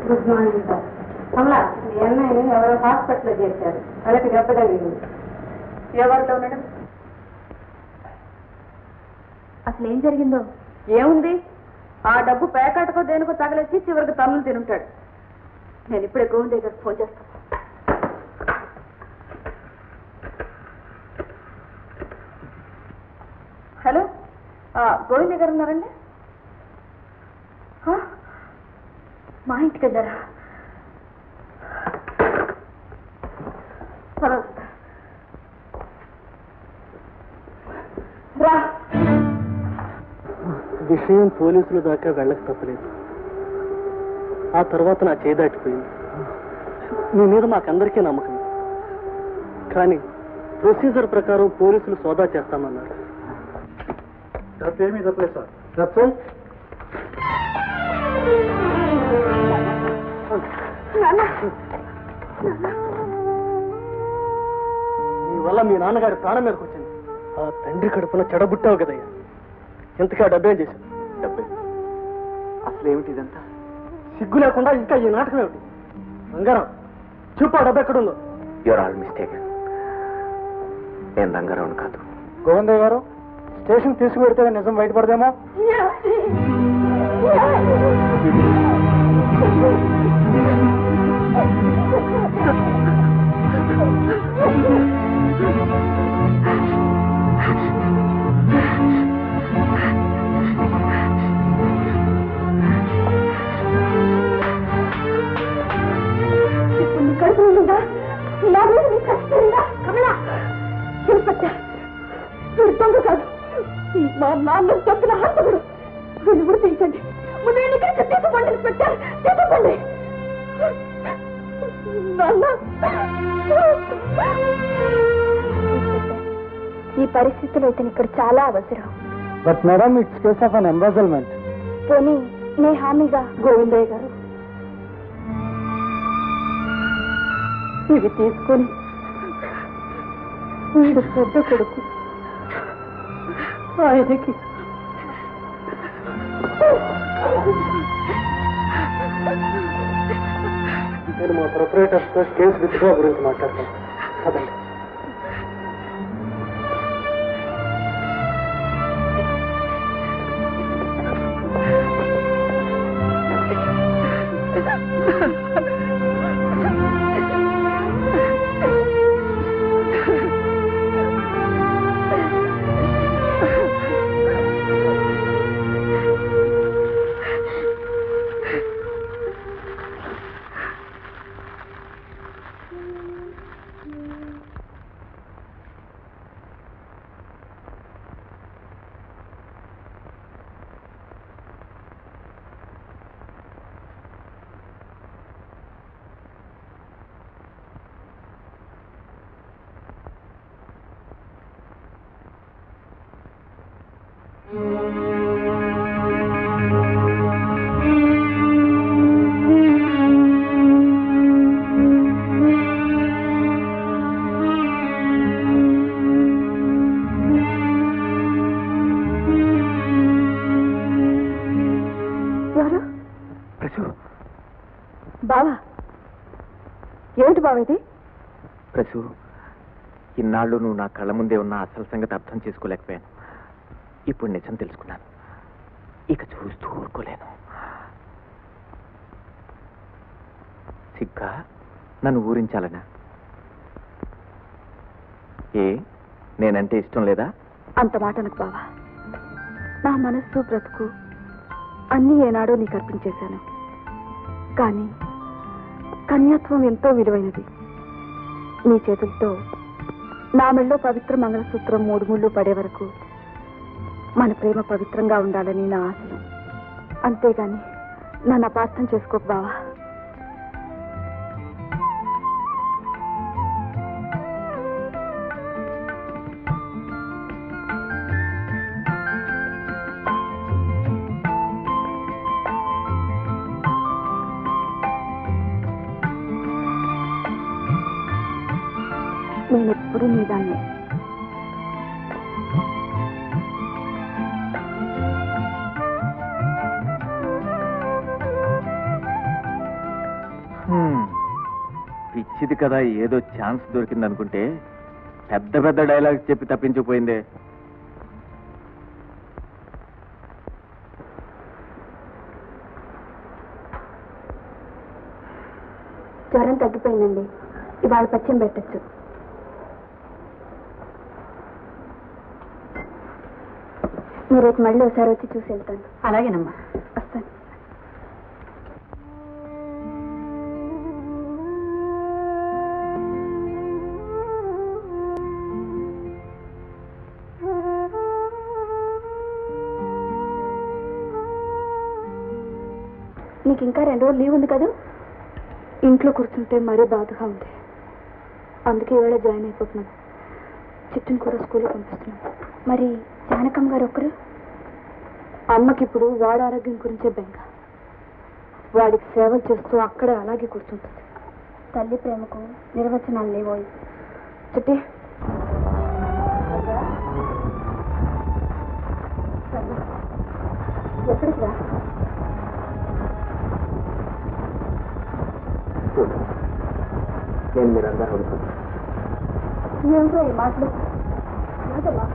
Good morning sir. కమలా, మీ అన్నయ్యని ఎవరో హాస్పిటల్లో చేశారు. వాళ్ళకి దెబ్బ తగిలింది. ఎవరిలో మేడం? అసలు ఏం జరిగిందో? ఏముంది, ఆ డబ్బు పేకాటకో దేనికో తగలేసి చివరికి తన్నులు తినుంటాడు. నేను ఇప్పుడే గోవింద్ దగ్గరకు ఫోన్ చేస్తాను. హలో, గోవింద్ గారు ఉన్నారండి? మా ఇంటికి వెళ్ళారా? రా. విషయం పోలీసుల దాకా వెళ్ళక తప్పలేదు. ఆ తర్వాత నా చేయి దాటిపోయింది. మీ మీద మాకందరికీ నమ్మకం. కానీ ప్రొసీజర్ ప్రకారం పోలీసులు సోదా చేస్తామన్నారు. తప్పేమీ తప్పలేదు సార్. తప్పే నీ వల్ల మీ నాన్నగారి ప్రాణం మీదకి వచ్చింది. ఆ తండ్రి కడుపున చెడబుట్టావు కదయ్యా. ఎంతకా డబ్బేం చేశావు? డబ్బే? అసలు ఏమిటి ఇదంతా? సిగ్గు లేకుండా ఇంకా ఈ నాటకం ఏమిటి? రంగారావు, చూపు ఆ డబ్బు ఎక్కడుందో. You're all mistake. నేను రంగారావుని కాదు. గోవిందయ్య గారు, స్టేషన్ తీసుకువెడితే నిజం బయటపడదేమో. ఇప్పుడు నీ కడుపు నిండా నా మీద నీ కష్టంగా కమలా చూపట్టా. వీడు దొంగ కాదు, మా నాన్న చంపిన హంతకుడు. వీళ్ళు గుర్తించండి. ముందు ఇక్కడ తీసుకోండి, పెట్టారు తీసుకోండి. ఈ పరిస్థితిలో ఇతను ఇక్కడ చాలా అవసరం. But madam, it's case of an embezzlement. పోనీ నే హామీగా. గోవిందయ్య గారు, ఇవి తీసుకొని వీడు పెద్ద కొడుకు, ఆయనకి నేను మా ప్రొపరేటర్స్ తో కేసు విత్డ్రా గురించి మాట్లాడతాను. అదండి. ఏమిటి బావ ఇది? ప్రసు, ఇన్నాళ్ళు నువ్వు నా కళ్ళ ముందే ఉన్న అసలు సంగతి అర్థం చేసుకోలేకపోయాను. ఇప్పుడు నిజం తెలుసుకున్నాను. ఇక చూస్తూ ఊరుకోలేను. సిగ్గా నన్ను ఊరించాలనా? ఏ, నేనంటే ఇష్టం లేదా? అంత మాటలకు బావా. నా మనస్సు బ్రతుకు అన్నీ ఏనాడో నీకు అర్పించేశాను. కానీ కన్యాత్వం ఎంతో విలువైనది. నీ చేతులతో నా మెళ్ళో పవిత్ర మంగళసూత్రం 3 ముళ్ళు పడే వరకు మన ప్రేమ పవిత్రంగా ఉండాలని నా ఆశయం. అంతేగాని నన్ను అపార్థం చేసుకోకు బావా. నేనెప్పుడు నీ దాన్ని. పిచ్చిది కదా, ఏదో ఛాన్స్ దొరికిందనుకుంటే పెద్ద పెద్ద డైలాగ్స్ చెప్పి తప్పించిపోయిందే. జ్వరం తగ్గిపోయిందండి. ఇవాళ పచ్చం పెట్టచ్చు. మీరు రేపు మళ్ళీ ఒకసారి వచ్చి చూసి వెళ్తాను. అలాగేనమ్మా. వస్తాను. నీకు ఇంకా 2 రోజులు లీవ్ ఉంది కదా? ఇంట్లో కూర్చుంటే మరీ బాధగా ఉంది. అందుకే ఈవేళ జాయిన్ అయిపోతున్నాను. చిట్టుని కూడా స్కూల్లో పంపిస్తున్నాను. మరి జానకమ్మ గారు ఒకరు? అమ్మకి ఇప్పుడు వాడి ఆరోగ్యం గురించే బెంగ. వాడికి సేవలు చేస్తూ అక్కడే అలాగే కూర్చుంటుంది. తల్లి ప్రేమకు నిర్వచనాలు లేవోయి. చిట్టి, ఎక్కడికి రా? నేను మీరందరూ అనుకుంటున్నాను. ఏమిటో ఈ మాటలు? ఏంటమ్మా?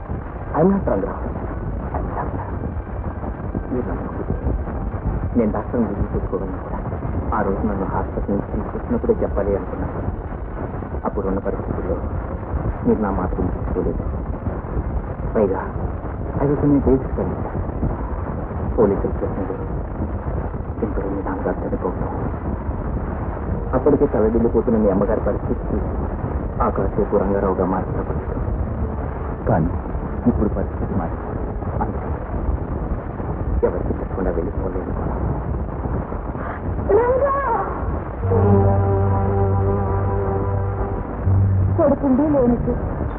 నేను డాక్టర్ని రివ్యూ చేసుకోగలను కూడా. ఆ రోజు నన్ను హాస్పిటల్ నుంచి తీసుకొచ్చినప్పుడే చెప్పాలి అనుకున్నాను. అప్పుడున్న పరిస్థితుల్లో మీరు నా మాట తీసుకోలేదు. పైగా అవి కొన్ని డేట్స్ కలిగారు. పోలీసులు ప్రశ్నలు, ఇప్పుడు మీ నాన్నగారు చనిపోవడం, అప్పటికే తలడిల్లిపోతున్న మీ అమ్మగారి పరిస్థితి చూసి ఆ కాసేపు రంగారావుగా మార్చబడ్డాడు. కానీ ఇప్పుడు పరిస్థితి మారిపోయింది. అందుకే ఎవరికి చెప్పకుండా వెళ్ళిపోలేదు. కొడుకుండి లేనికి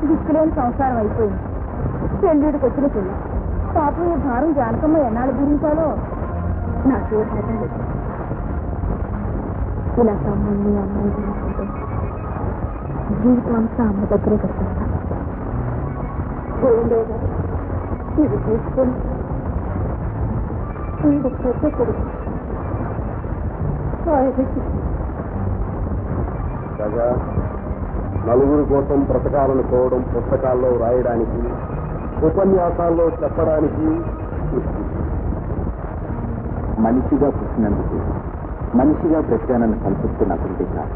దిక్కులేని సంసారం అయిపోయింది. పెళ్ళిడికి వచ్చిన పిల్ల పాపం ఈ భారం జానకమ్మ ఎన్నాళ్ళు గురించాలో నాకు ఇలా తమ్ముడిని అమ్మాయి చూసుకుంటే జీవితాంతా అమ్మ దగ్గరే కట్టిస్తాను. ఇది తీసుకొని వీడు పెద్ద కొడుకు కాగా నలుగురి కోసం బ్రతకాలను కోవడం పుస్తకాల్లో రాయడానికి, ఉపన్యాసాల్లో చెప్పడానికి మనిషిగా పుట్టినందుకు మనిషిగా బ్రతికానన్న సంతృప్తి నాకుంటే కాదు.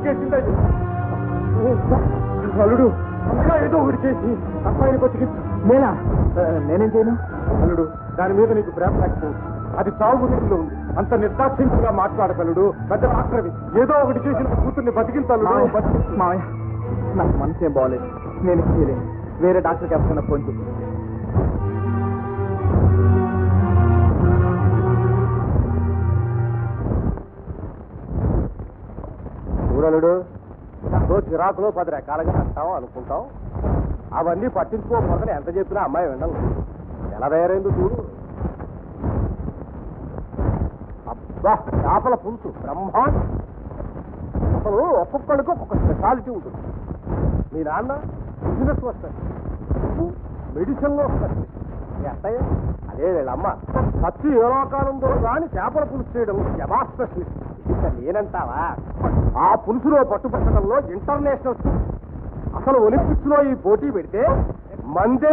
చేసింది అల్లుడు ఇంకా ఏదో ఒకటి చేసి అమ్మాయిని బతికించు. నేనేం చేయను అల్లుడు, దాని మీద నీకు ప్రేమ లేకపోవచ్చు, అది చావు నీటిలో ఉంది. అంత నిర్దాక్షిణ్యంగా మాట్లాడగలడు పెద్ద డాక్టర్వి. ఏదో ఒకటి చేసి నా కూతుర్ని బతికించాలు. మావయ్య నాకు మనసు ఏం బాగోలేదు, నేను చేయలేను. వేరే డాక్టర్కి ఎవరికైనా ఫోన్ చేసి చూడలుడు, ఎంతో చిరాకులో 10 రకాలుగా అంటాం అనుకుంటాం. అవన్నీ పట్టించుకోకపోతే ఎంత చెప్పినా అమ్మాయి వినడం. ఎలా తయారైందో చూడు. అబ్బా, చేపల పులుసు బ్రహ్మాండం. అసలు ఒక్కొక్కడికి ఒక్కొక్క స్పెషాలిటీ ఉంటుంది. మీ నాన్న బిజినెస్ వస్తాడు, మెడిసిన్లో వస్తాడు. ఎట్టయ్య అదే వీళ్ళమ్మ పచ్చి ఏ లోకాలంలో కానీ చేపల పులుసు చేయడం యమా స్పెషలిస్ట్. ఇక నేనంటావా, ఆ పులుసులో పట్టుపట్టడంలో ఇంటర్నేషనల్. అసలు ఒలింపిక్స్ లో ఈ పోటీ పెడితే మందే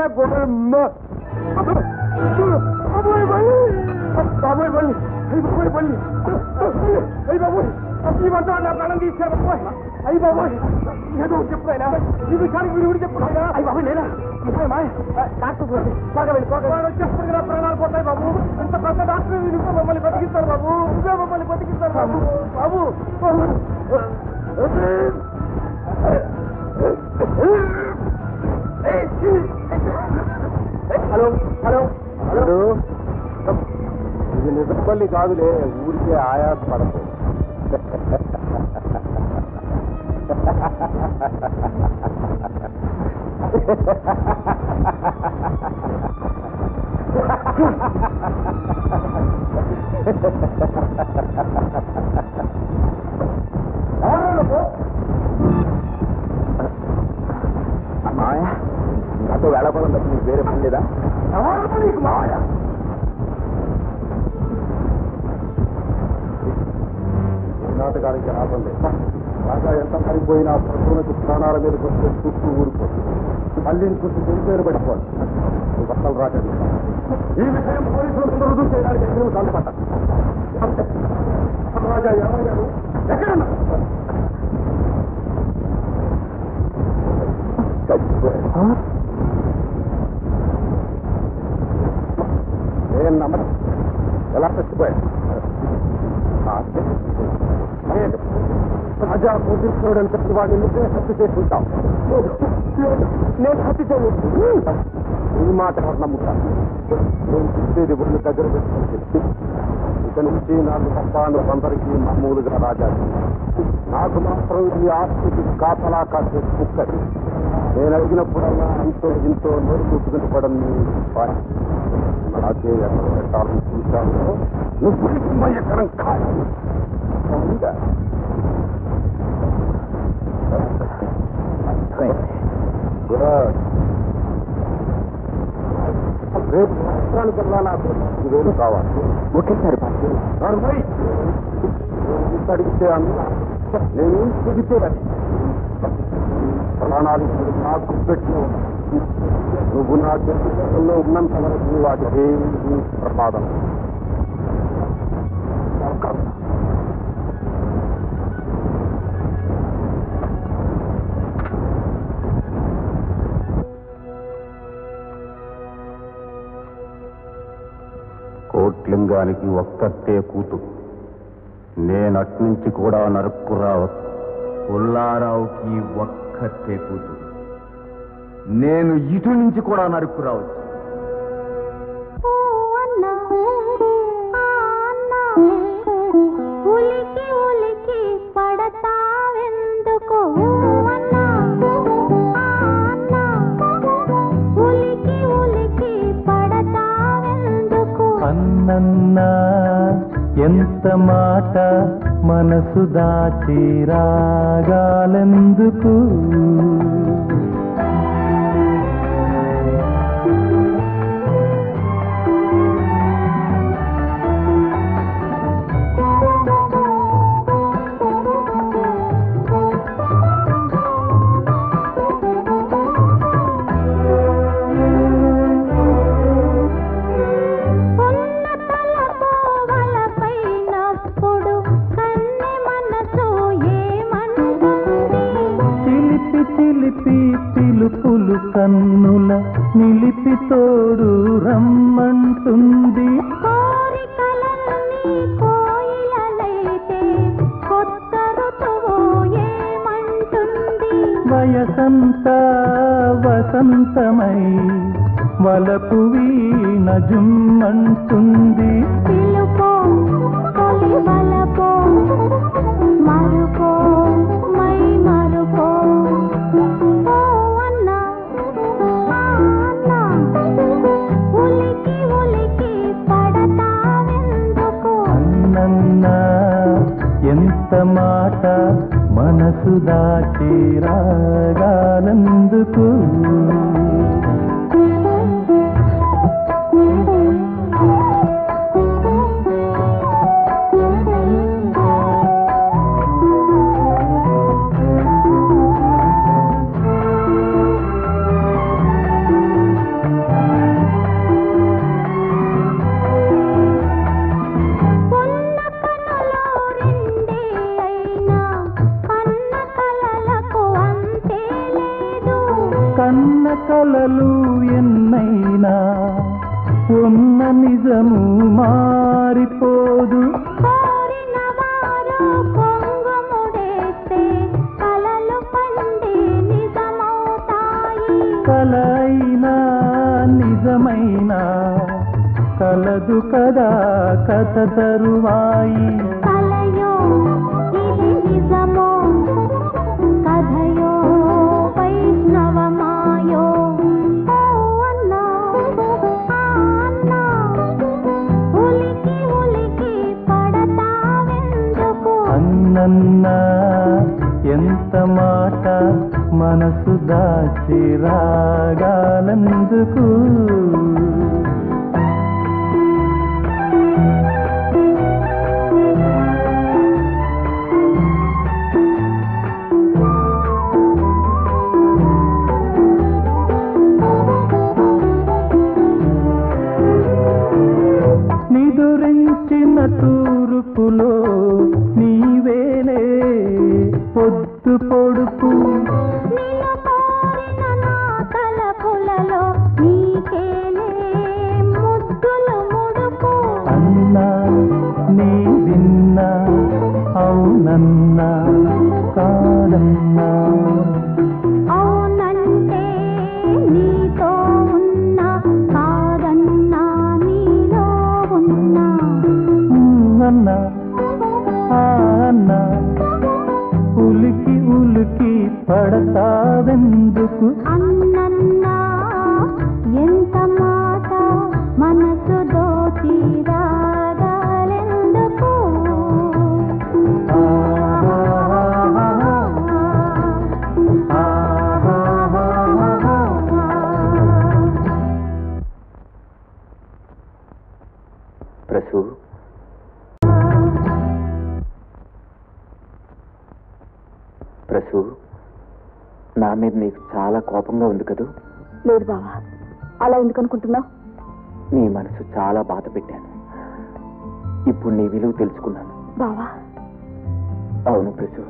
ఈ వంట ప్రాణం తీశారు. అయ్యి బాబోయ్, ఏదో చెప్పుడైనా ఈ విషయానికి మీరు చెప్పుడైనా. అయ్యి బాబు నేనా డాక్టర్ వచ్చేప్పుడు కదా ప్రాణాలు పోతాయి బాబు. ఇంత పెద్ద డాక్టర్ నువ్వే మమ్మల్ని బతికిస్తారు బాబు, నువ్వే మమ్మల్ని బతికిస్తారు బాబు. బాబు హలో హలో హలో, ఇది నిజపల్లి కాదులే, ఊరికే ఆయాస పడకు. మావయ్య నాతో వేళకోవడం తప్ప నీకు వేరే పని లేదా? నీకు మావయ్య నాటకానికి లాభం లేదు. బాగా ఎంత పడిపోయినా ప్రభువులకు ప్రాణాల మీదకి వస్తే చుట్టూ ఊరిపోతుంది. మళ్ళీ ఇంకొంచెం తెలిపేరు పడిపోవాలి. నువ్వు బట్టలు రాకండి. ఈ విషయం పోలీసులు రుజువు చేయడానికి ఎక్కడ కనపడ్డా. రాజా ఏమయ్యారు? ఎక్కడన్నా ఏం నమ్మ ఎలా చచ్చిపోయాడు? రాజా పోటీసుకోవడం చెప్పి వాడిని నువ్వే హత్య చేసుకుంటావు. నేను హత్య చేయలేదు. ఈ మాట నమ్ముతాను. నేను చూసేది ఒళ్ళు దగ్గర పెట్టుకుంటే ఇక నుంచి నాకు తప్పాను అందరికీ మామూలుగా రాజా. నాకు మాత్రం ఈ ఆస్తికి కాపలా కాసే కుక్కది. నేను అడిగినప్పుడల్లా అంతో ఇంతో నోరు కూర్చుకుని పడం నాకే ఎక్కడ పెట్టాలని చూశాను. నువ్వు ఎక్కడం కాదు. రేపు సంవత్సరానికల్లా నాకు 5,000 కావాలి. ఒకేసారి అడిగితే అన్నా నేను చెబితేదని ప్రాణాలు నాకు పెట్టిన నువ్వు నా చేతుల్లో ఉన్నంత వరకు వాటికి ప్రమాదం. కోట్లింగానికి ఒక్కతే కూతురు. నేనట్నుంచి కూడా నరుక్కు రావచ్చు. పుల్లారావుకి ఒక్కతే కూతురు. నేను ఇటు నుంచి కూడా నరుక్కు రావచ్చు. ఉలికి ఉలికి పడతావెందుకు ఉలికి ఉలికి పడతావెందుకు? అన్నన్నా ఎంత మాట మనసు దాచి రాగాలెందుకు? ఉన్నతల పోవల పైనప్పుడు కన్నె మనసు ఏమందు? చిలిపి పిలుపులు కన్నుల నిలిపి తోడు రమ్మంటుంది. కోరికలన్నీ కోయిలలైతే కొత్త ఋతువు ఏమంటుంది? వయసంతా వసంతమై వలపు వీణ జుమ్మంటుంది. పిలుపో తొలి వలపో మరుపో మై మరుపో ఓ అన్నా అన్నా ఉలికి ఉలికి పడతావెందుకు? అన్నన్నా ఎంత మాట మనసు దాచి రాగానందుకు. కన్న కలలు ఎన్నైనా ఉన్న నిజము మారిపోదు. కోరిన వారు కొంగుముడేస్తే కలలు పండి నిజమవుతాయి. కలైనా నిజమైనా కలదు కదా కథ తరువాయి. కలయో ఇది నిజమో కథయో వైష్ణవమాయో ఓ అన్నా అన్నా ఉలికి ఉలికి పడతావెందుకు? అన్నన్నా ఎంత మాట మనసు దాచి రాగాలందుకు. నిదురించిన తూర్పులో నీవేలే పొద్దు పొడుపు. నిన్ను కోరిన నా తలపులలో నీకేలే ముద్దులు ముడుపు. అన్నా నీ విన్నా అవునన్నా కాదన్నా. అవునంటే నీతో ఉన్నా కాదన్నా నీలో ఉన్నా. అన్నా అన్నా ఉలికి ఉలికి పడతావెందుకు? అన్నన్నా ఎంత మాట మనసు దోచి రాగాలెందుకు? ప్రసు, ప్రసు, నా మీద నీకు చాలా కోపంగా ఉంది కదూ? లేదు బావా, అలా ఎందుకు అనుకుంటున్నావు? నీ మనసు చాలా బాధ పెట్టాను. ఇప్పుడు నీ విలువ తెలుసుకున్నాను. బావా, అవును ప్రసు,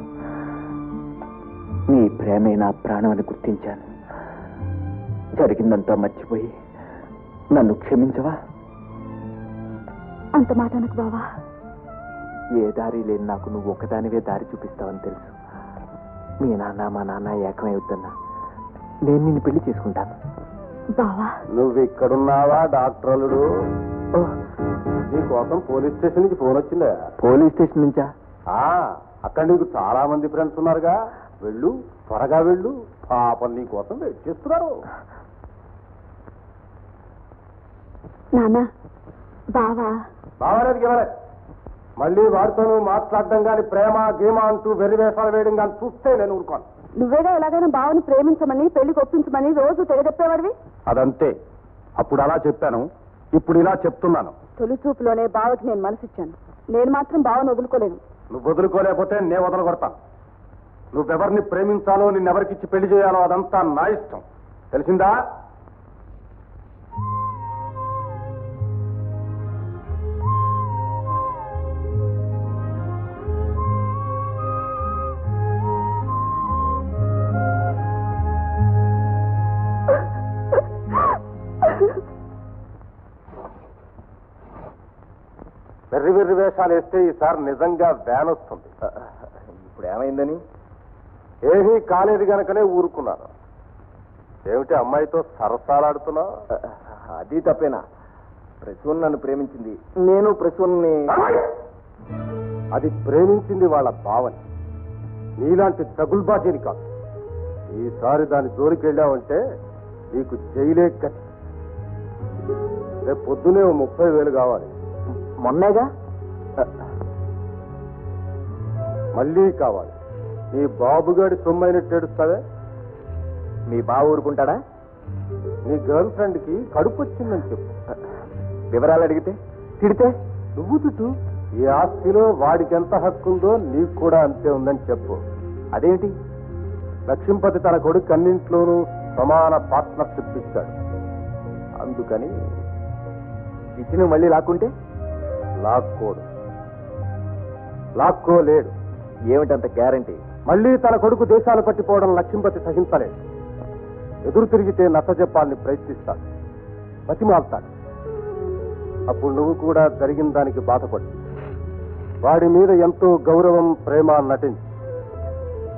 నీ ప్రేమే నా ప్రాణం అని గుర్తించాను. జరిగిందంతా మర్చిపోయి నన్ను క్షమించవా? అంత మాట అనకు బావా. ఏ దారి లేని నాకు నువ్వు ఒకదానివే దారి చూపిస్తావని తెలుసు. మీ నాన్న మా నాన్న ఏకమై వద్దన్నా నేను నిన్ను పెళ్లి చేసుకుంటాను. బావా, నువ్వు ఇక్కడున్నావా డాక్టర్లుడు? నీకోసం పోలీస్ స్టేషన్ నుంచి ఫోన్ వచ్చిందా? పోలీస్ స్టేషన్ నుంచా? అక్కడ నీకు చాలా మంది ఫ్రెండ్స్ ఉన్నారుగా. వెళ్ళు, త్వరగా వెళ్ళు. పాపం నీ కోసం వెయిట్ చేస్తున్నారు. నాన్న, బావా. బావలేదు ఇవ్వలేదు. మళ్ళీ వాడితోనూ మాట్లాడడం కానీ ప్రేమ గీమ అంటూ వెర్రివేషాలు వేయడం కానీ చూస్తే నేను ఊరుకోను. నువ్వేగా ఎలాగైనా బావని ప్రేమించమని పెళ్లికి ఒప్పించమని రోజు తెగదెప్పేవాడివి. అదంతే. అప్పుడు అలా చెప్పాను, ఇప్పుడు ఇలా చెప్తున్నాను. తొలి చూపులోనే బావకి నేను మనసిచ్చాను. నేను మాత్రం బావను వదులుకోలేను. నువ్వు వదులుకోలేకపోతే నేను వదలగొడతాను. నువ్వెవరిని ప్రేమించాలో, నిన్నెవరికిచ్చి పెళ్లి చేయాలో అదంతా నా ఇష్టం. తెలిసిందా? వెర్రి వేషాలు వేస్తే ఈసారి నిజంగా వ్యాన్ వస్తుంది. ఇప్పుడు ఏమైందని? ఏమీ కాలేదు గనకనే ఊరుకున్నాను. ఏమిటి అమ్మాయితో సరసాలాడుతున్నా? అది తప్పేనా? ప్రసూన్ నన్ను ప్రేమించింది, నేను ప్రసూన్ని. అది ప్రేమించింది వాళ్ళ భావని, నీలాంటి తగుల్బాజీని కాదు. ఈసారి దాని జోలికి వెళ్ళావంటే నీకు జైలే గతి. రేపు పొద్దునే 30,000 కావాలి. మొన్నేగా. మళ్ళీ కావాలి. నీ బాబుగాడి సొమ్మైనట్టు ఏడుస్తావే. మీ బావ ఊరుకుంటాడా? నీ గర్ల్ ఫ్రెండ్కి కడుపు వచ్చిందని చెప్పు. వివరాలు అడిగితే తిడితే నువ్వు తిట్టు. ఈ ఆస్తిలో వాడికి ఎంత హక్కు ఉందో నీకు కూడా అంతే ఉందని చెప్పు. అదేంటి? లక్ష్మీపతి తన కొడుకు అన్నింట్లోనూ సమాన పార్ట్నర్షిప్ ఇచ్చాడు. అందుకని ఇచ్చిన మళ్ళీ లాక్కుంటే లాక్కోలేడు. ఏమిటంత గ్యారంటీ? మళ్ళీ తన కొడుకు దేశాలు పట్టిపోవడం లక్ష్మీపతి సహించలేడు. ఎదురు తిరిగితే నచ్చజెప్పాలని ప్రయత్నిస్తాడు, బతిమాలుతాడు. అప్పుడు నువ్వు కూడా జరిగిన దానికి బాధపడు. వాడి మీద ఎంతో గౌరవం, ప్రేమ నటించి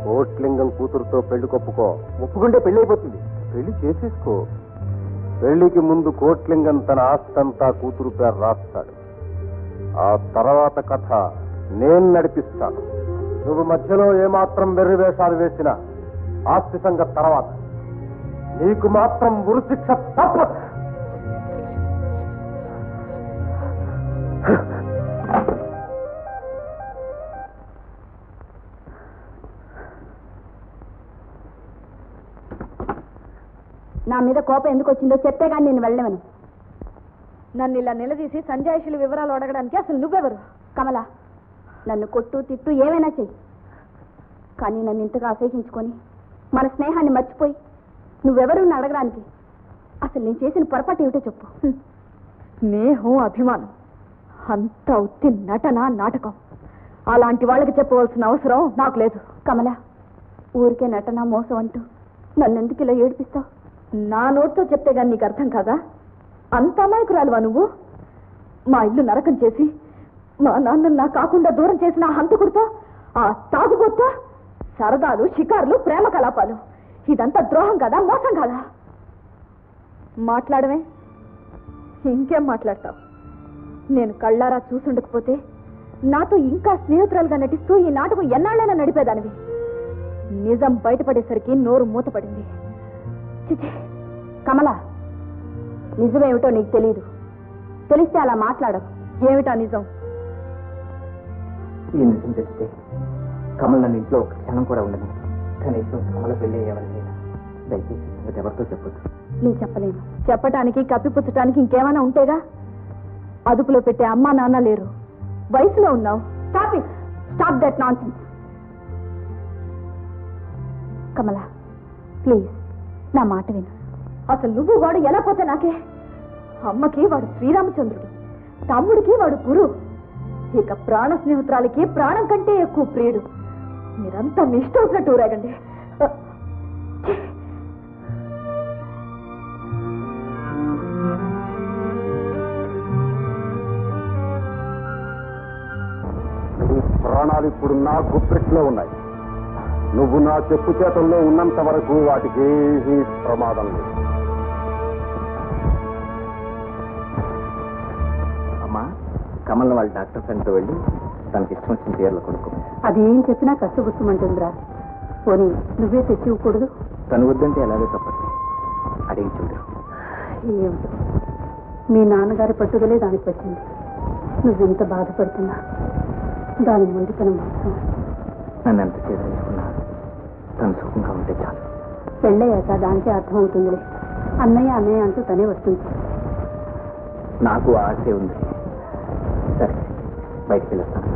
కోట్లింగం కూతురుతో పెళ్లి కొప్పుకో. ఒప్పుకుంటే పెళ్లి అయిపోతుంది. పెళ్లి చేసేసుకో. పెళ్లికి ముందు కోట్లింగం తన ఆస్తంతా కూతురు పేరు రాస్తాడు. ఆ తర్వాత కథ నేను నడిపిస్తాను. నువ్వు మధ్యలో ఏమాత్రం వెర్రి వేషాలు వేసినా ఆస్తి సంగతి తర్వాత. నీకు మాత్రం ఉరిశిక్ష తప్పదు. నా మీద కోపం ఎందుకు వచ్చిందో చెప్తే కానీ నేను వెళ్ళలేను. నన్ను ఇలా నిలదీసి సంజాయిషుల వివరాలు అడగడానికి అసలు నువ్వెవరు? కమల, నన్ను కొట్టు తిట్టు ఏమైనా చెయ్యి, కానీ నన్ను ఇంతగా అసహించుకొని మన స్నేహాన్ని మర్చిపోయి నువ్వెవరు అడగడానికి అసలు నేను చేసిన పొరపాటు ఏమిటో చెప్పు. స్నేహం, అభిమానం అంత ఉత్తి నటన, నాటకం. అలాంటి వాళ్ళకి చెప్పవలసిన అవసరం నాకు లేదు. కమల, ఊరికే నటన, మోసం అంటూ నన్ను ఎందుకు ఇలా ఏడిపిస్తావు? నా నోటితో చెప్తే గాని నీకు అర్థం కాదా? అంత అమాయకురాలువా నువ్వు? మా ఇల్లు నరకం చేసి మా నాన్నను నా కాకుండా దూరం చేసిన ఆ హంతకుడితో, ఆ తాగుబోతో సరదాలు, షికారులు, ప్రేమ కలాపాలు, ఇదంతా ద్రోహం కదా, మోసం కదా? మాట్లాడమే, ఇంకేం మాట్లాడతావు? నేను కళ్ళారా చూసుండకపోతే నాతో ఇంకా స్నేహితురాలుగా నటిస్తూ ఈ నాటకం ఎన్నాళ్ళైనా నడిపేదానివి. నిజం బయటపడేసరికి నోరు మూతపడింది. చిచి కమల, నిజమేమిటో నీకు తెలీదు. తెలిస్తే అలా మాట్లాడవు. ఏమిటా నిజం? ఈ నిజం తెలిస్తే కమల్ నన్ను ఇంట్లో ఒక క్షణం కూడా ఉండదు. కనీసం కమల పెళ్లి అయ్యేవాళ్ళ దయచేసి సంగతి ఎవరితో చెప్పొద్దు. నేను చెప్పలేను. చెప్పటానికి, కప్పిపుచ్చటానికి ఇంకేమైనా ఉంటేగా. అదుపులో పెట్టే అమ్మా నాన్న లేరు. వయసులో ఉన్నావు. Stop it. Stop that nonsense. Kamala, please నా మాట విను. అసలు నువ్వు వాడు ఎలా పోతే నాకే? అమ్మకి వాడు శ్రీరామచంద్రుడు, తమ్ముడికి వాడు గురు, ఇక ప్రాణ స్నేహితురాలకి ప్రాణం కంటే ఎక్కువ ప్రియుడు. మీరంతా మీ ఇష్టం వచ్చినట్టు ఊరేగండి. నీ ప్రాణాలు ఇప్పుడు నా గుప్పెట్లో ఉన్నాయి. నువ్వు నా చెప్పు చేతుల్లో ఉన్నంత వరకు వాటికి ఏమీ ప్రమాదం లేదు. అమ్మా, కమల్ వాళ్ళ డాక్టర్ ఫ్రెండ్తో వెళ్ళి తనకి ఇష్టం వచ్చిన చీరలు కొనుక్కో. అది ఏం చెప్పినా కష్టపుచ్చమంటుందిరా. పోనీ నువ్వే తెచ్చి ఇవ్వకూడదు? తను వద్దంటే ఎలాగో తప్పదు. అడిగి చూడు. ఏమిటో మీ నాన్నగారి పట్టుదలే దానికి వచ్చింది. నువ్వెంత బాధపడుతున్నా దాని ముందు తన మాత్రం. నన్ను ఎంత చేదరించుకున్నా తను సుఖంగా ఉంటే చాలు. పెళ్ళయ్యాక దానికే అర్థం అవుతుందిలే. అన్నయ్య అన్నయ్య అంటూ తనే వస్తుంది. నాకు ఆశే ఉంది. సరే, బయటికి వెళ్ళొస్తాను.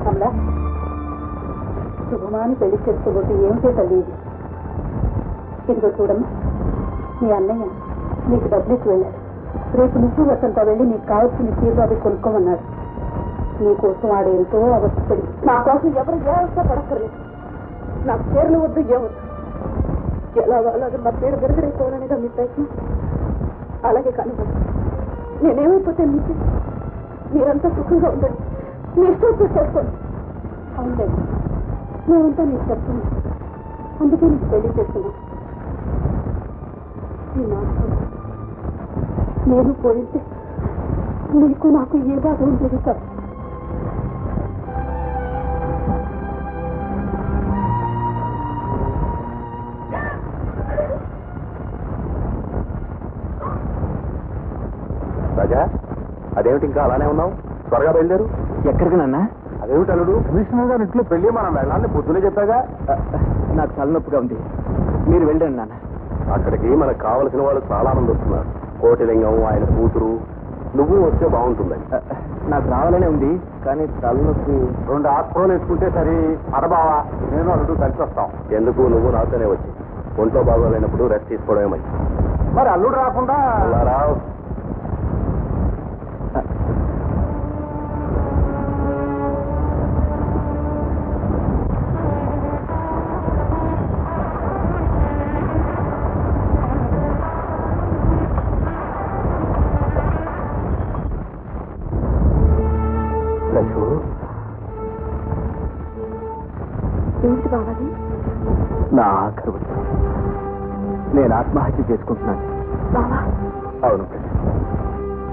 కమలా, శుభమాని పెళ్లి చేసుకోబోతే ఏమిటో తల్లి ఇది. ఇదిగో చూడమ్మా, నీ అన్నయ్య నీకు డబ్బులు ఇచ్చి వెళ్ళాడు. రేపు నువ్వు వసంత వెళ్ళి నీకు కావాల్సిన చీరలు అవి కొనుక్కోమన్నాడు. నీ కోసం ఆడు ఎంతో అవస్థపడి. నా కోసం ఎవరు ఏ అవస్థ పడక్కర్లేదు. నాకు చీరలు వద్దు ఏమొద్దు. అలాగే నా పేరు విరగడైపోవాలనేగా మీ ప్రయత్నం. అలాగే కానివ్వండి. నేనేమైపోతే మీకు మీరంతా సుఖంగా ఉండండి. మీ ఇష్టం చేసుకోండి. అవునండి, మేమంతా నీకు చెప్తున్నాం. అందుకే నీకు పెళ్లి చేస్తున్నాం. నేను పోయితే నీకు నాకు ఏ బాగా ఉండేది కాదు. రాజా, అదేమిటి ఇంకా అలానే ఉన్నావు? త్వరగా బయలుదేరు. ఎక్కడికి నాన్న? అదేమిటి అల్లుడు, కమిషనర్ గారి ఇంట్లో పెళ్లి మనం వెళ్ళాలని పొద్దునే చెప్పాగా. నాకు తలనొప్పిగా ఉంది, మీరు వెళ్ళండి నాన్న. అక్కడికి మనకు కావలసిన వాళ్ళు చాలా మంది వస్తున్నారు. కోటిలింగం, ఆయన కూతురు, నువ్వు వస్తే బాగుంటుందని. నాకు రావాలనే ఉంది, కానీ తలనొప్పి. 2 ఆస్ప్రోలు వేసుకుంటే సరే. అడబావా, నేను అల్లుడు కలిసి వస్తాం. ఎందుకు, నువ్వు నాతోనే వచ్చి ఒంట్లో బాగోలేనప్పుడు రెస్ట్ తీసుకోవడమే మంచి. మరి అల్లుడు రాకుండా రావు. ఏంటి బాబాది? నా ఆఖరి వచ్చి నేను ఆత్మహత్య చేసుకుంటున్నాను. బాబా, అవును,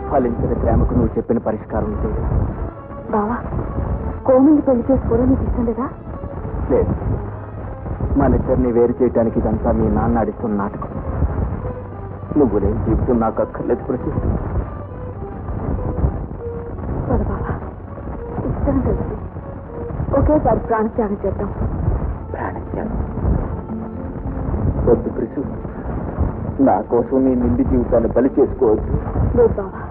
ఫలించిన ప్రేమకు నువ్వు చెప్పిన పరిష్కారం లేదు. బావా, కోమల్ని పెళ్లి చేసుకోవడం నీకు ఇష్టం లేదా? లేదు, మన ఇద్దరిని వేరు చేయడానికి ఇదంతా మీ నాన్న ఆడిస్తున్న నాటకం. నువ్వు లేని జీవితం నాకు అక్కర్లేదు ప్రతి. బాబా, ఇష్టం తెలిసి ఒకేసారి ప్రాణత్యాగం చేద్దాం. ప్రాణత్యాగం వద్దు ప్రిసు, నా కోసం నీ నిండి జీవితాన్ని బలి చేసుకోవద్దు. లేదు బావా,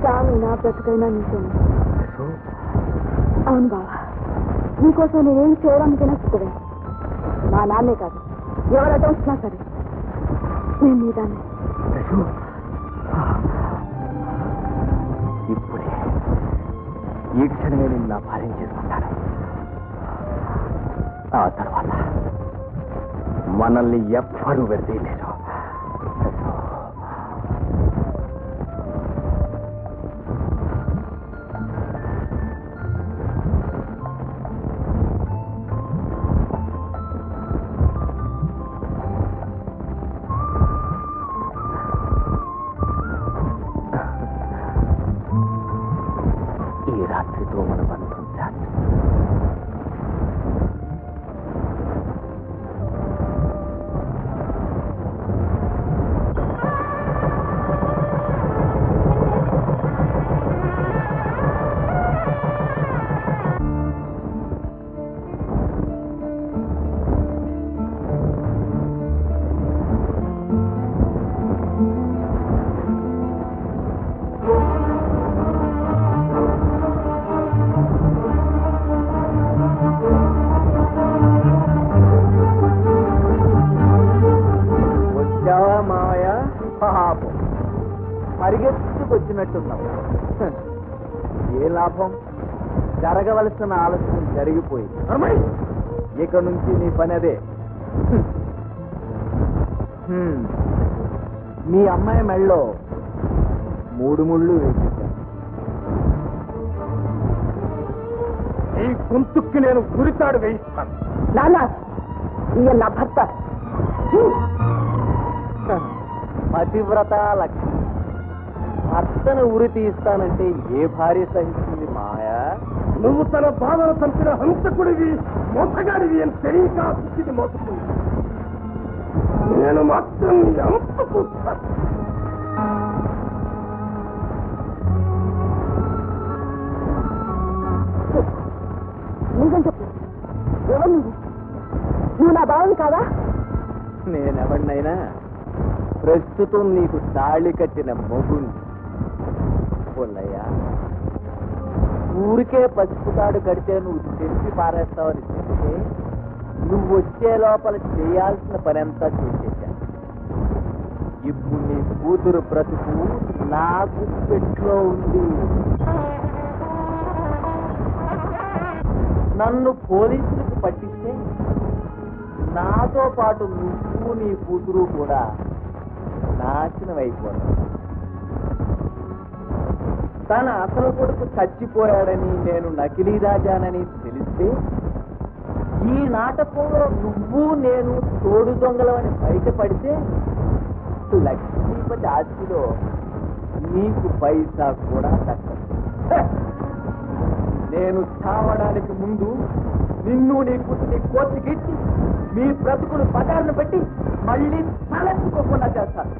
చాలైనా బ్రతకైనా నీతోనే. అవును బావా, నీకోసం నేనేం చేయడానికైనా సిద్ధమే. మా నాన్నే కాదు, ఎవరైతే వచ్చినా సరే నేను నీ దాన్ని. ఇప్పుడే ఈ క్షణమే నేను నా భార్యం చేసుకుంటాను. ఆ తర్వాత మనల్ని ఎవ్వరూ వెళ్తేలేరు. ఈ రాత్రితో మన బంధం శాంతి. పరిగెత్తుకొచ్చినట్టున్నావు. ఏ లాభం? జరగవలసిన ఆలస్యం జరిగిపోయింది. ఇక నుంచి నీ పని అదే. మీ అమ్మాయి మెళ్ళలో 3 ముళ్ళు వేసేశాను. ఈ గొంతుక్కి నేను గురితాడు వేయిస్తాను. నాన్న, ఈయన నా భర్త. పతివ్రత లక్ష్మి భర్తను ఉరి తీస్తానంటే ఏ భార్య సహిస్తుంది మాయా? నువ్వు తన భావన చంపిన హంతకుడివి, మోసగాడివి అని తెలియక స్థితిని మోసపోయి నేను మాత్రం ఎంత చూస్తాను. నిజం చెప్పు, ఎవరు నువ్వు నా భావని కాదా? నేనెవడినైనా ప్రస్తుతం నీకు తాళి కట్టిన మొగుని. పొల్లయ్యా, ఊరికే పసుపు తాడు కడితే నువ్వు తెచ్చి పారేస్తావని చెప్తే నువ్వు వచ్చే లోపల చేయాల్సిన పని అంతా చేసేసా. ఇప్పుడు నీ కూతురు బ్రతుకు నాకు పెట్లో ఉంది. నన్ను పోలీసులకు పట్టిస్తే నాతో పాటు నువ్వు నీ కూతురు కూడా నాశనం అయిపోతావు. తన అసలు కొడుకు చచ్చిపోయాడని నేను నకిలీ రాజానని తెలిస్తే ఈ నాటకంలో నువ్వు నేను తోడు దొంగలమని బయటపడితే లక్ష్మీపతి ఆస్తిలో నీకు పైసా కూడా దక్కదు. నేను చావడానికి ముందు నిన్ను నీ కూతుని కోర్టుకిచ్చి మీ బ్రతుకులు పదాలను పెట్టి మళ్ళీ తలెత్తుకోకుండా చేస్తాను.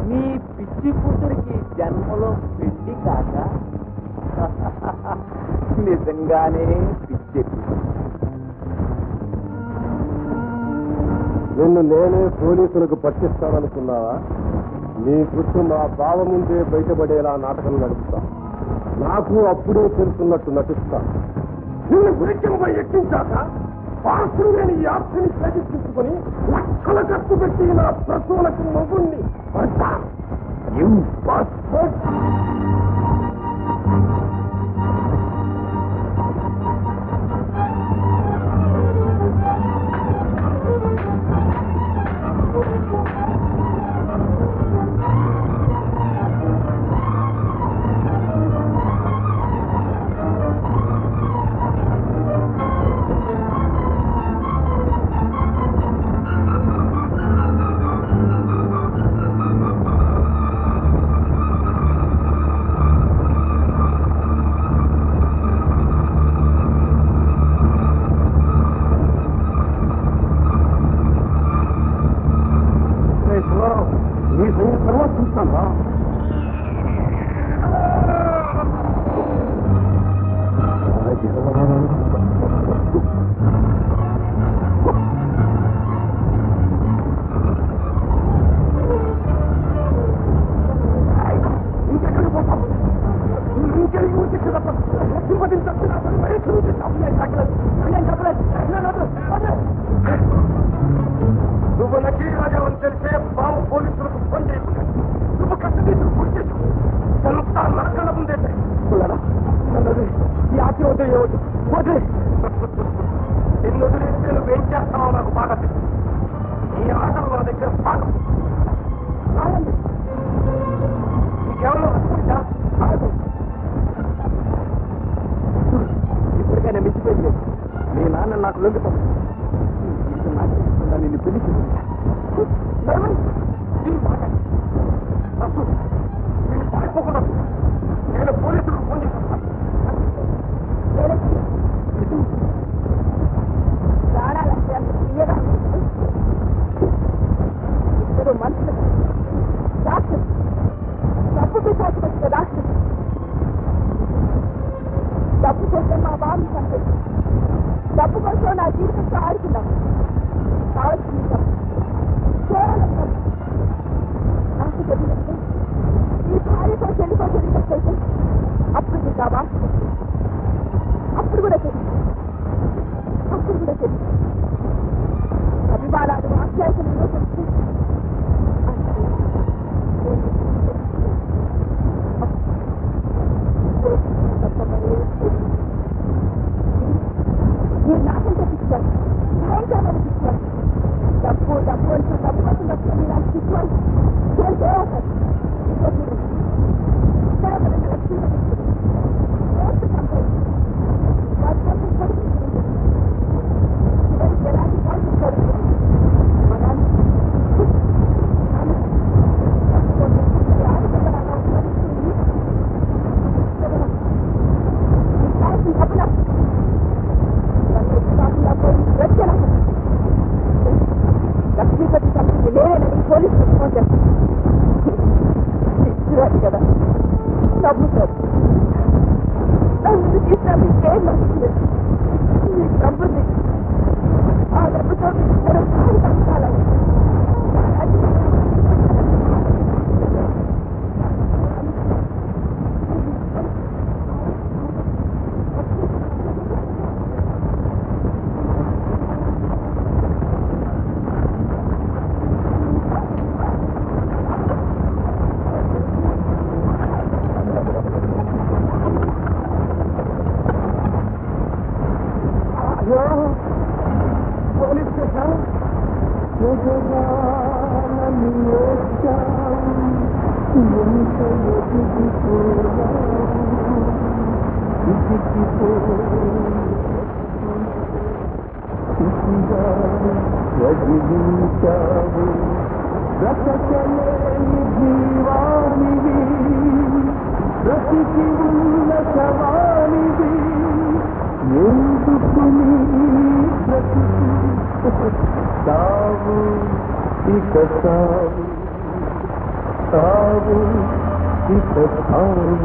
నీ పిచ్చి కూతురికి జన్మలో పెళ్లి కాక నిజంగానే పిచ్చి. నిన్ను నేనే పోలీసులకు పట్టిస్తాననుకున్నావా? నీ గుర్తు మా బావ ముందే బయటపడేలా నాటకం నడుపుతా. నాకు అప్పుడే తెలుసున్నట్టు నటిస్తా. నిన్ను గురికింపై ఎక్కించాక పార్సులు నేను ఈ ఆస్తిని ప్రతిష్ఠించుకొని లక్షల ఖర్చు పెట్టి నా ప్రసూలకు మగుణ్ణి పడతా. నీ సంగతి తర్వాత చూస్తాను. ఇంకెక్కడికి పోతాం? ఇంకెళ్ళి నువ్వు నకీ రాజా అని తెలిసే బాబు పోలీసులకు ఫోన్ చేస్తున్నాడు. నువ్వు కట్టడి గుర్తించు ఎంత నరకల ముందే అన్నది ఈ ఆశ వద్దు ఏవద్దు వద్దు. నిన్ను వదిలేస్తే నువ్వేం చేస్తావో నాకు బాగా తెలుసు. ఈ ఆటలు మన దగ్గర భాగం. నీకేమన్నా అనుకుంటా ఇప్పటికైనా మించిపోయింది. మీ నాన్న నాకు లొంగుతాను. నిన్ను పెళ్లి పారిపోకుండా నేను పోలీసులకు ఫోన్ చేస్తాను. మనుషులు డాక్టర్ డబ్బు పిశాచికి డాక్టర్ డబ్బు కోసం మా బాబు చంపేది. డబ్బు కోసం నా జీవితంతో ఆడుకున్నాను. కావాల్సింది డబ్బు, కేవలం డబ్బు. నాకు తెలియదు ఈ భార్యతో చెల్లిపోతే అప్పుడు నీకు ఆ బాధ అప్పుడు కూడా తెలియదు. అభిమానాలు ఆఖ్యాసనలో తెలిసి మీరు నాశం తెప్పించారు. భయంకరమైన శిక్షలు. డబ్బు డబ్బు అంటూ డబ్బు కోసం డబ్బు ఇలాంటి శిక్షలు చేస్తారు. లక్ష్మీపతి చంపింది లేదని పోలీసులు ఫోన్ చేస్తారు కదా. నమ్ముతారు. నన్ను తీసినా మీకేం నచ్చింది? మీకు నమ్ముంది. ఆ డబ్బుతో కష్టాలని జీవానివి బ్రతికి ఉన్న శవానివి ఎందుకు నీ బ్రతికి సావు ఇక సావు సావు ఇక సావు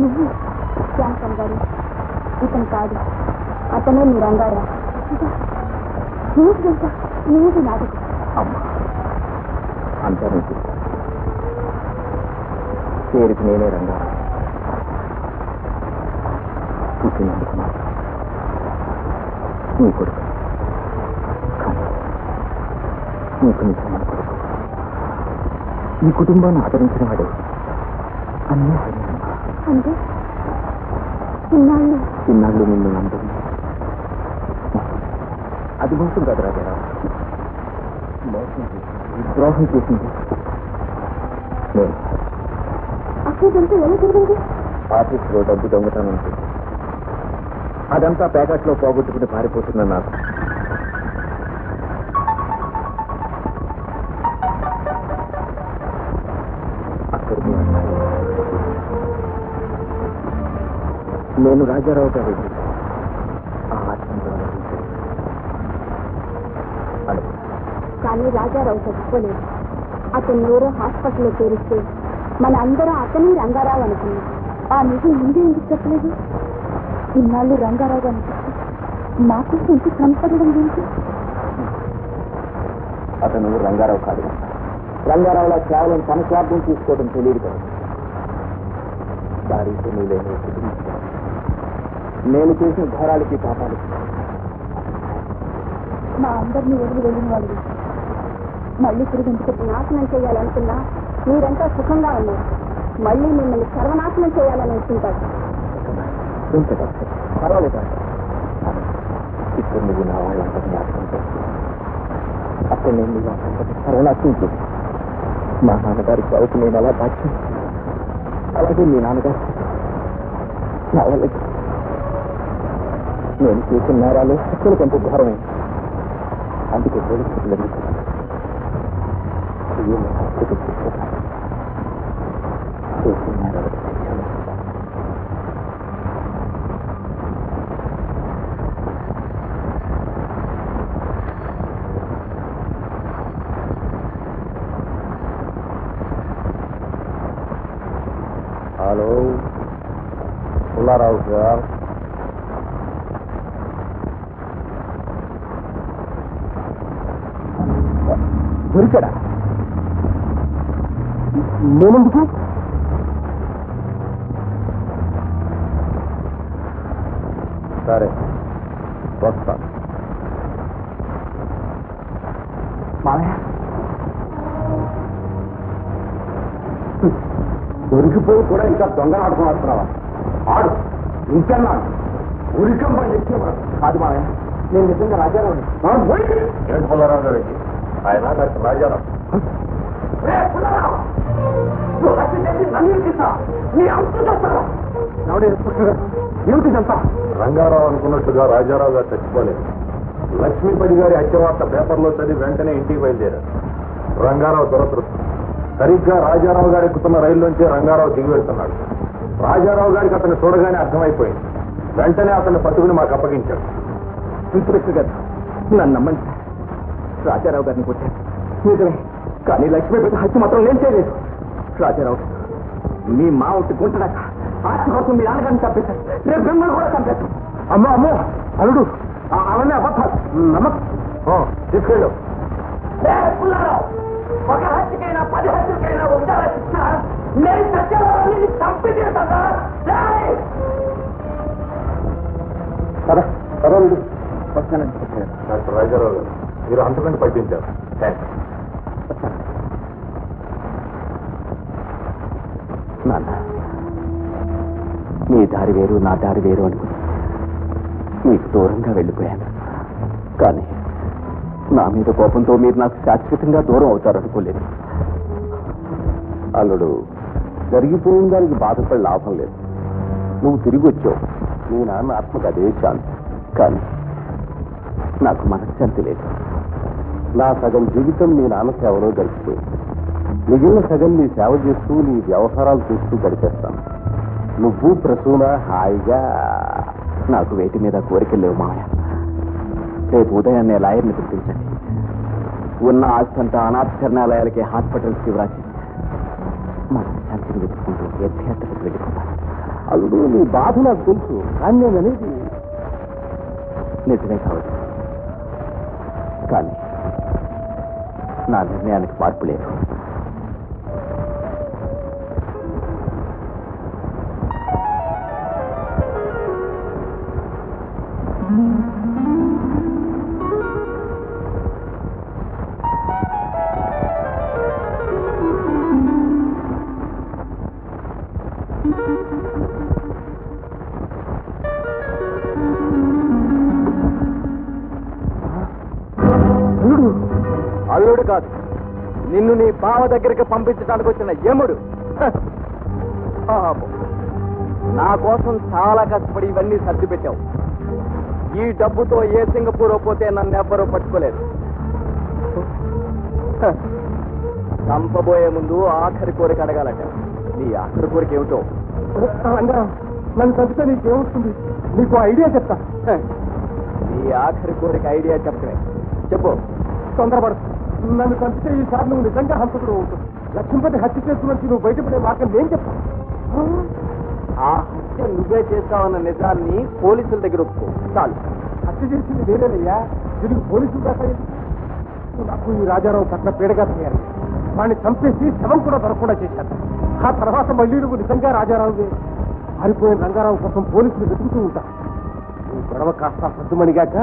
నువ్వు శాంతం గారు ఇతను కాదు, అతనే మీ రంగారావు. నువ్వు నాటకం అమ్మా అంతా నీకు పేరుకి నేనే రంగారావు. పుట్టినందుకు నీ కొడుకు, కానీ నీకు నిజమైన కొడుకు. ఈ కుటుంబాన్ని ఆదరించిన వాడే అన్నీ అంటే చిన్నాళ్ళు నిన్ను అందరూ అది మోసం కాదు రాజారావు, మోసం చేసింది, ద్రోహం చేసింది నేను. అక్కడంతా ఎలా జరిగింది? ఆఫీస్లో డబ్బు దొంగతనం చేసి అదంతా ప్యాకెట్లో పోగొట్టుకుని పారిపోతున్న నాకు అక్కడికి నేను రాజారావు గారు ఆ ఆత్మలో కానీ రాజారావు చచ్చిపోలేదు. అతను ఎవరో హాస్పిటల్లో చేరిస్తే మన అందరం అతని రంగారావు అనుకున్నాం. ఆ నిజం ముందే ఎందుకు చెప్పలేదు? ఇన్నాళ్ళు రంగారావు అనిపిస్తే నాకు ఇంటి కనపడడం ఏంటి? అతను రంగారావు కాదు. రంగారావులా కేవలం తన స్వార్థం తీసుకోవడం తెలియదు కదా. దారితో లేని నేను చేసిన ఘోరాలకి పాపాలకి మా అందరినీ వదిలి వెళ్ళిన వాళ్ళు మళ్ళీ తిరిగి ఎందుకు నాశనం చేయాలనుకున్నా మీరంతా సుఖంగా ఉన్నారు. మళ్ళీ మిమ్మల్ని సర్వనాశనం చేయాలని అనుకుంటారు. పర్వాలేదు, ఇప్పుడు నువ్వు నా వాళ్ళంతా జ్ఞాపకం చేస్తాను. అప్పుడు నేను నా సంపద సర్వనాశనం చేసి మా నాన్నగారికి చదువుకు నేను అలా దాచి, అలాగే మీ నాన్నగారు నా వాళ్ళకి నేను చేసిన నేరాలు శక్తులు కొంత ఘోరమైంది. అందుకే పోలీసులు చేసిన నేరాలకు శిక్షణ. హలో పుల్లారావు సార్, దొరికాడా? నేనెందుకు? సరే వస్తా. మామయ్య దొరికిపోయి కూడా ఇంకా దొంగ ఆడుకుని వస్తున్నావా? ఆడు ఇంకన్నా ఉరికం పని చెప్పేవాడు కాదు మామయ్య. నేను నిజంగా రాజారావు. ఏంటి పుల్లారావు గారికి ఆయన రాజారావు? ఏమిటిదంతా? రంగారావు అనుకున్నట్టుగా రాజారావు గారు చచ్చిపోలేదు. లక్ష్మీపతి గారి హత్యవార్త పేపర్లో చదివి వెంటనే ఇంటికి బయలుదేరారు. రంగారావు దురదృష్టం. సరిగ్గా రాజారావు గారు ఎక్కుతున్న రైల్లోంచి రంగారావు దిగి వెళ్తున్నాడు. రాజారావు గారికి అతన్ని చూడగానే అర్థమైపోయింది. వెంటనే అతన్ని పట్టుకుని మాకు అప్పగించాడు. ఇన్స్పెక్టర్ గారు నన్ను నమ్మండి, రాజారావు గారిని కొట్టాను. నిజమే, కానీ లక్ష్మీపతి హత్య మాత్రం నేను చేయలేదు. రాజారావు మీ మా ఒకటి గుంటదాకా ఆస్తి కోసం మీ నాన్నగారిని చంపేశారు. రేపు మిమ్మల్ని కూడా చంపేశారు. అమ్మో అమ్మో అల్లుడు అవన్నీ అబద్ధాలు. నమ్మకం తీసుకెళ్ళు. ఒక హత్యకైనా 10 హత్యకైనా ఉండాలి. నేను సత్యాన్ని చంపి తీరుతాను. వస్తానండి. డాక్టర్ రాజారావు గారు, మీరు అంతకంటే పట్టించారు. నాన్న, నీ దారి వేరు నా దారి వేరు అనుకుని నీకు దూరంగా వెళ్ళిపోయాను. కానీ నా మీద కోపంతో మీరు నాకు శాశ్వతంగా దూరం అవుతారనుకోలేదు. అల్లుడు, జరిగిపోయిన దానికి బాధపడి లాభం లేదు. నువ్వు తిరిగి వచ్చావు, నీ నాన్న ఆత్మకు అదే శాంతి. కానీ నాకు మనశ్శాంతి లేదు. నా సగం జీవితం నీ నాన్న సేవలో గడిచిపోయింది. మిగిలిన సగం నీ సేవ చేస్తూ నీ వ్యవహారాలు చూస్తూ గడిపేస్తాను. నువ్వు ప్రసూన హాయిగా. నాకు వేటి మీద కోరికలు లేవు మామయ్య. రేపు ఉదయాన్నే లాయర్ని గుర్తించండి. ఉన్న ఆస్తంతా అనాథ శరణాలయాలకి హాస్పిటల్స్కి వ్రాసి మన శాంతిని వెతుకుంటూ తీర్థయాత్రకు వెళ్ళిపోతాను. అల్లుడు, నీ బాధ నాకు తెలుసు. కానీ నేను అనేది నిజమే కావచ్చు. కానీ నా నిర్ణయానికి మార్పు లేదు. అల్లుడు కాదు, నిన్ను నీ బావ దగ్గరికి పంపించడానికి వచ్చిన యముడు. నా కోసం చాలా కష్టపడి ఇవన్నీ సర్ది పెట్టావు. ఈ డబ్బుతో ఏ సింగపూర్ పోతే నన్ను ఎవ్వరూ పట్టుకోలేదు. చంపబోయే ముందు ఆఖరి కోరిక అడగాలట. నీ ఆఖరి కోరిక ఏమిటో? నన్ను చదివితే నీకేమవుతుంది? నీకు ఐడియా చెప్తా. నీ ఆఖరి కోరిక ఐడియా చెప్పే. చెప్పు. తొందరపడు. నన్ను చంపితే ఈసారి నువ్వు నిజంగా హంతకుడు అవుతుంది. లక్ష్మీపతి హత్య చేస్తు నుంచి నువ్వు బయటపడే మార్గం నేను చెప్తాను. ఆ హత్య నువ్వే చేస్తావన్న నిజాన్ని పోలీసుల దగ్గర ఒప్పుకో చాలు. హత్య చేసింది నేనేనయ్యా. దీనికి పోలీసులు దాకా నాకు ఈ రాజారావు పట్ల పీడగా తయారు. వాడిని చంపేసి శవం కూడా దొరకకుండా చేశాను. ఆ తర్వాత మళ్ళీ నువ్వు నిజంగా రాజారావువే. మారిపోయిన రంగారావు కోసం పోలీసులు వెతుకుతూ ఉంటారు. ఈ గొడవ కాస్త సద్దుమణిగాక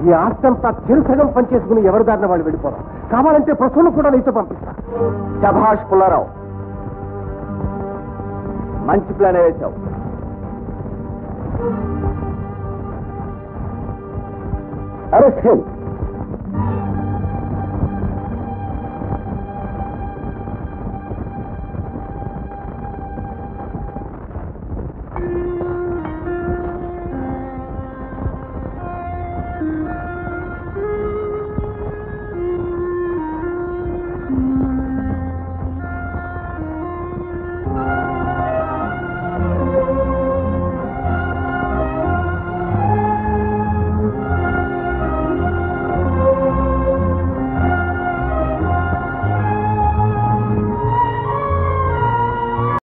ఈ ఆస్తంతా చిరుసగం పనిచేసుకుని ఎవరి దారిన వాళ్ళు వెళ్ళిపోవడం. కావాలంటే ప్రశ్నలు కూడా నీతో పంపిస్తా. శభాష్ పుల్లారావు, మంచి ప్లాన్ వేశావు. Arrest him.